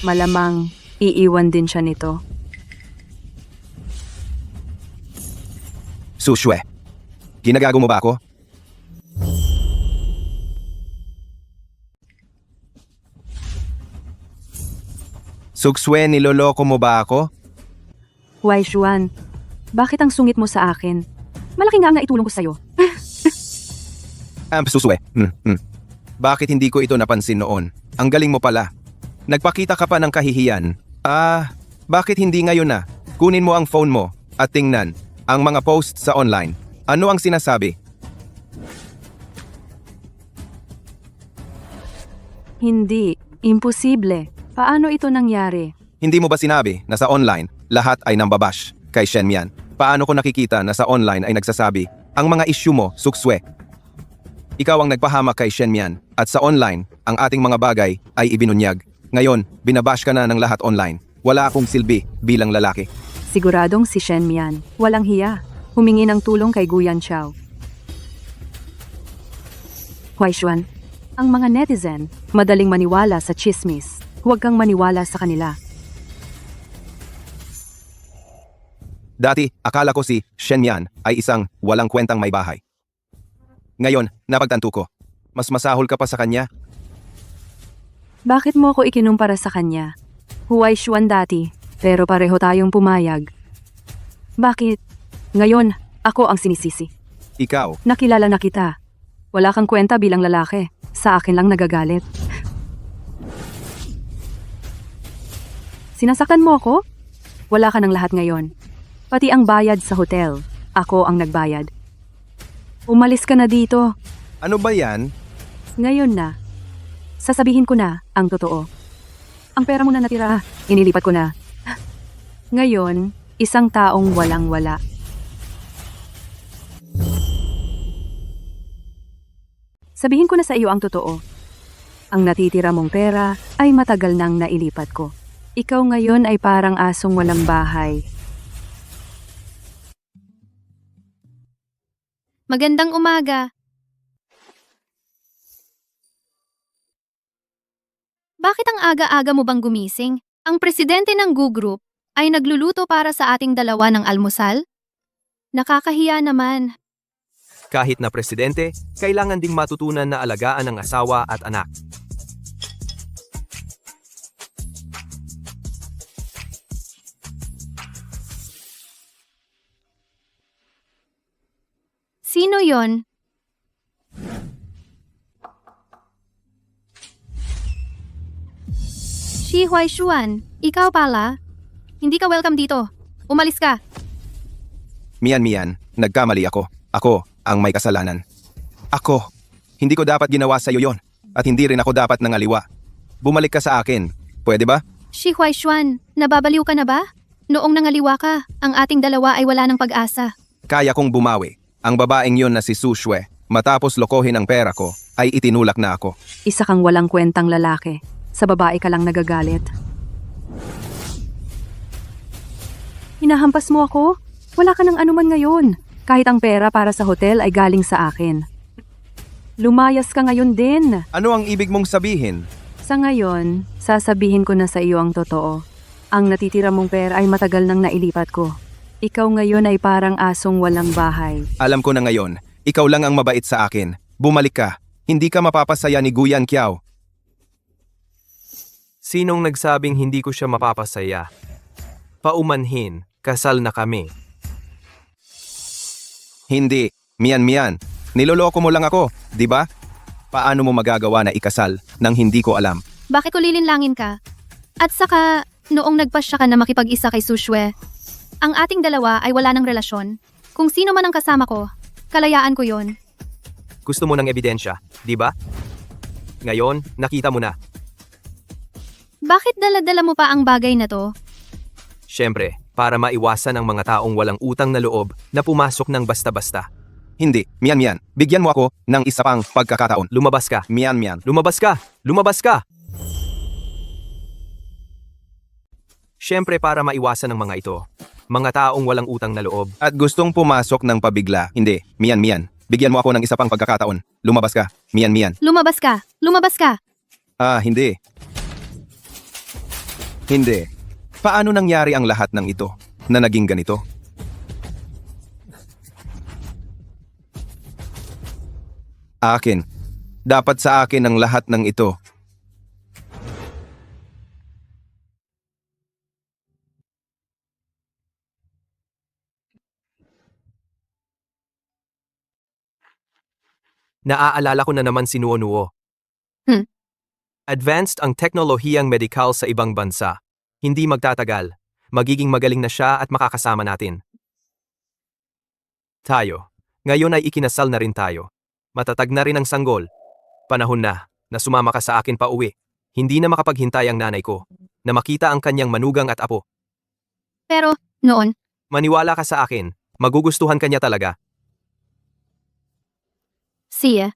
malamang iiwan din siya nito. Sushue, ginagago mo ba ako? Suksue, niloloko mo ba ako? Why, Xuan? Bakit ang sungit mo sa akin? Malaki nga ang naitulong ko sa'yo. Susue, bakit hindi ko ito napansin noon? Ang galing mo pala. Nagpakita ka pa ng kahihiyan. Bakit hindi ngayon na? Kunin mo ang phone mo at tingnan ang mga posts sa online. Ano ang sinasabi? Hindi. Imposible. Paano ito nangyari? Hindi mo ba sinabi na sa online, lahat ay nambabash kay Shenmian? Paano ko nakikita na sa online ay nagsasabi, ang mga issue mo, Suksue? Ikaw ang nagpahamak kay Shenmian at sa online, ang ating mga bagay ay ibinunyag. Ngayon, binabash ka na ng lahat online. Wala akong silbi bilang lalaki. Siguradong si Shenmian. Walang hiya. Humingi ng tulong kay Guyan Xiao. Huaishuan, ang mga netizen, madaling maniwala sa chismis. Huwag kang maniwala sa kanila. Dati, akala ko si Shenmian ay isang walang kwentang may bahay. Ngayon, napagtanto ko. Mas masahol ka pa sa kanya. Bakit mo ako ikinumpara sa kanya? Huaishuan dati, pero pareho tayong pumayag. Bakit? Ngayon, ako ang sinisisi. Ikaw, Nakilala na kita. Wala kang kwenta bilang lalaki. Sa akin lang nagagalit. Sinasaktan mo ako? Wala ka ng lahat ngayon. Pati ang bayad sa hotel. Ako ang nagbayad. Umalis ka na dito. ano ba yan? Ngayon na. Sasabihin ko na ang totoo. Ang pera mo na natira, inilipat ko na. Ngayon, isang taong walang-wala. Sabihin ko na sa iyo ang totoo. Ang natitira mong pera ay matagal nang nailipat ko. Ikaw ngayon ay parang asong walang bahay. Magandang umaga. Bakit ang aga-aga mo bang gumising? Ang presidente ng Gu Group ay nagluluto para sa ating dalawa ng almusal? Nakakahiya naman. Kahit na presidente, kailangan ding matutunan na alagaan ang asawa at anak. Sino yon? Shi Huaishuan, ikaw pala? Hindi ka welcome dito. Umalis ka. Mian, nagkamali ako. Ako ang may kasalanan. Ako, hindi ko dapat ginawa sa iyo yon. At hindi rin ako dapat nangaliwa. Bumalik ka sa akin. Pwede ba? Shi Huaishuan, nababaliw ka na ba? Noong nangaliwa ka, ang ating dalawa ay wala ng pag-asa. Kaya kong bumawi. Ang babaeng yon na si Su Shui, matapos lokohin ang pera ko, ay itinulak na ako. Isa kang walang kwentang lalaki. Sa babae ka lang nagagalit. Hinahampas mo ako? Wala ka ng anuman ngayon. Kahit ang pera para sa hotel ay galing sa akin. Lumayas ka ngayon din. Ano ang ibig mong sabihin? Sa ngayon, sasabihin ko na sa iyo ang totoo. Ang natitira mong pera ay matagal nang nailipat ko. Ikaw ngayon ay parang asong walang bahay. Alam ko na ngayon, ikaw lang ang mabait sa akin. Bumalik ka. Hindi ka mapapasaya ni Guyan Kiao. Sinong nagsabing hindi ko siya mapapasaya? Paumanhin, kasal na kami. Hindi. Mian. Niloloko mo lang ako, di ba? Paano mo magagawa na ikasal nang hindi ko alam? Bakit ko lilinlangin ka? At saka, noong nagpasya ka na makipag-isa kay Sushwe, ang ating dalawa ay wala ng relasyon. Kung sino man ang kasama ko, kalayaan ko yon. Gusto mo ng ebidensya, di ba? Ngayon, nakita mo na. Bakit dala-dala mo pa ang bagay na to? Siyempre, para maiwasan ang mga taong walang utang na loob na pumasok ng basta-basta. Hindi. Mian. Bigyan mo ako ng isa pang pagkakataon. Lumabas ka. Mian. Lumabas ka! Lumabas ka! Siyempre para maiwasan ang mga ito. Mga taong walang utang na loob. At gustong pumasok ng pabigla. Hindi. Mian. Bigyan mo ako ng isa pang pagkakataon. Lumabas ka. Mian. Lumabas ka! Lumabas ka! Hindi. Hindi. Paano nangyari ang lahat ng ito na naging ganito? Akin. Dapat sa akin ang lahat ng ito. Naaalala ko na naman si Nuo. Advanced ang teknolohiyang medikal sa ibang bansa. Hindi magtatagal. Magiging magaling na siya at makakasama natin. Tayo. Ngayon ay ikinasal na rin tayo. Matatag na rin ang sanggol. Panahon na sumama ka sa akin pa uwi. Hindi na makapaghintay ang nanay ko na makita ang kanyang manugang at apo. Pero, noon, Maniwala ka sa akin. Magugustuhan kanya talaga. siya,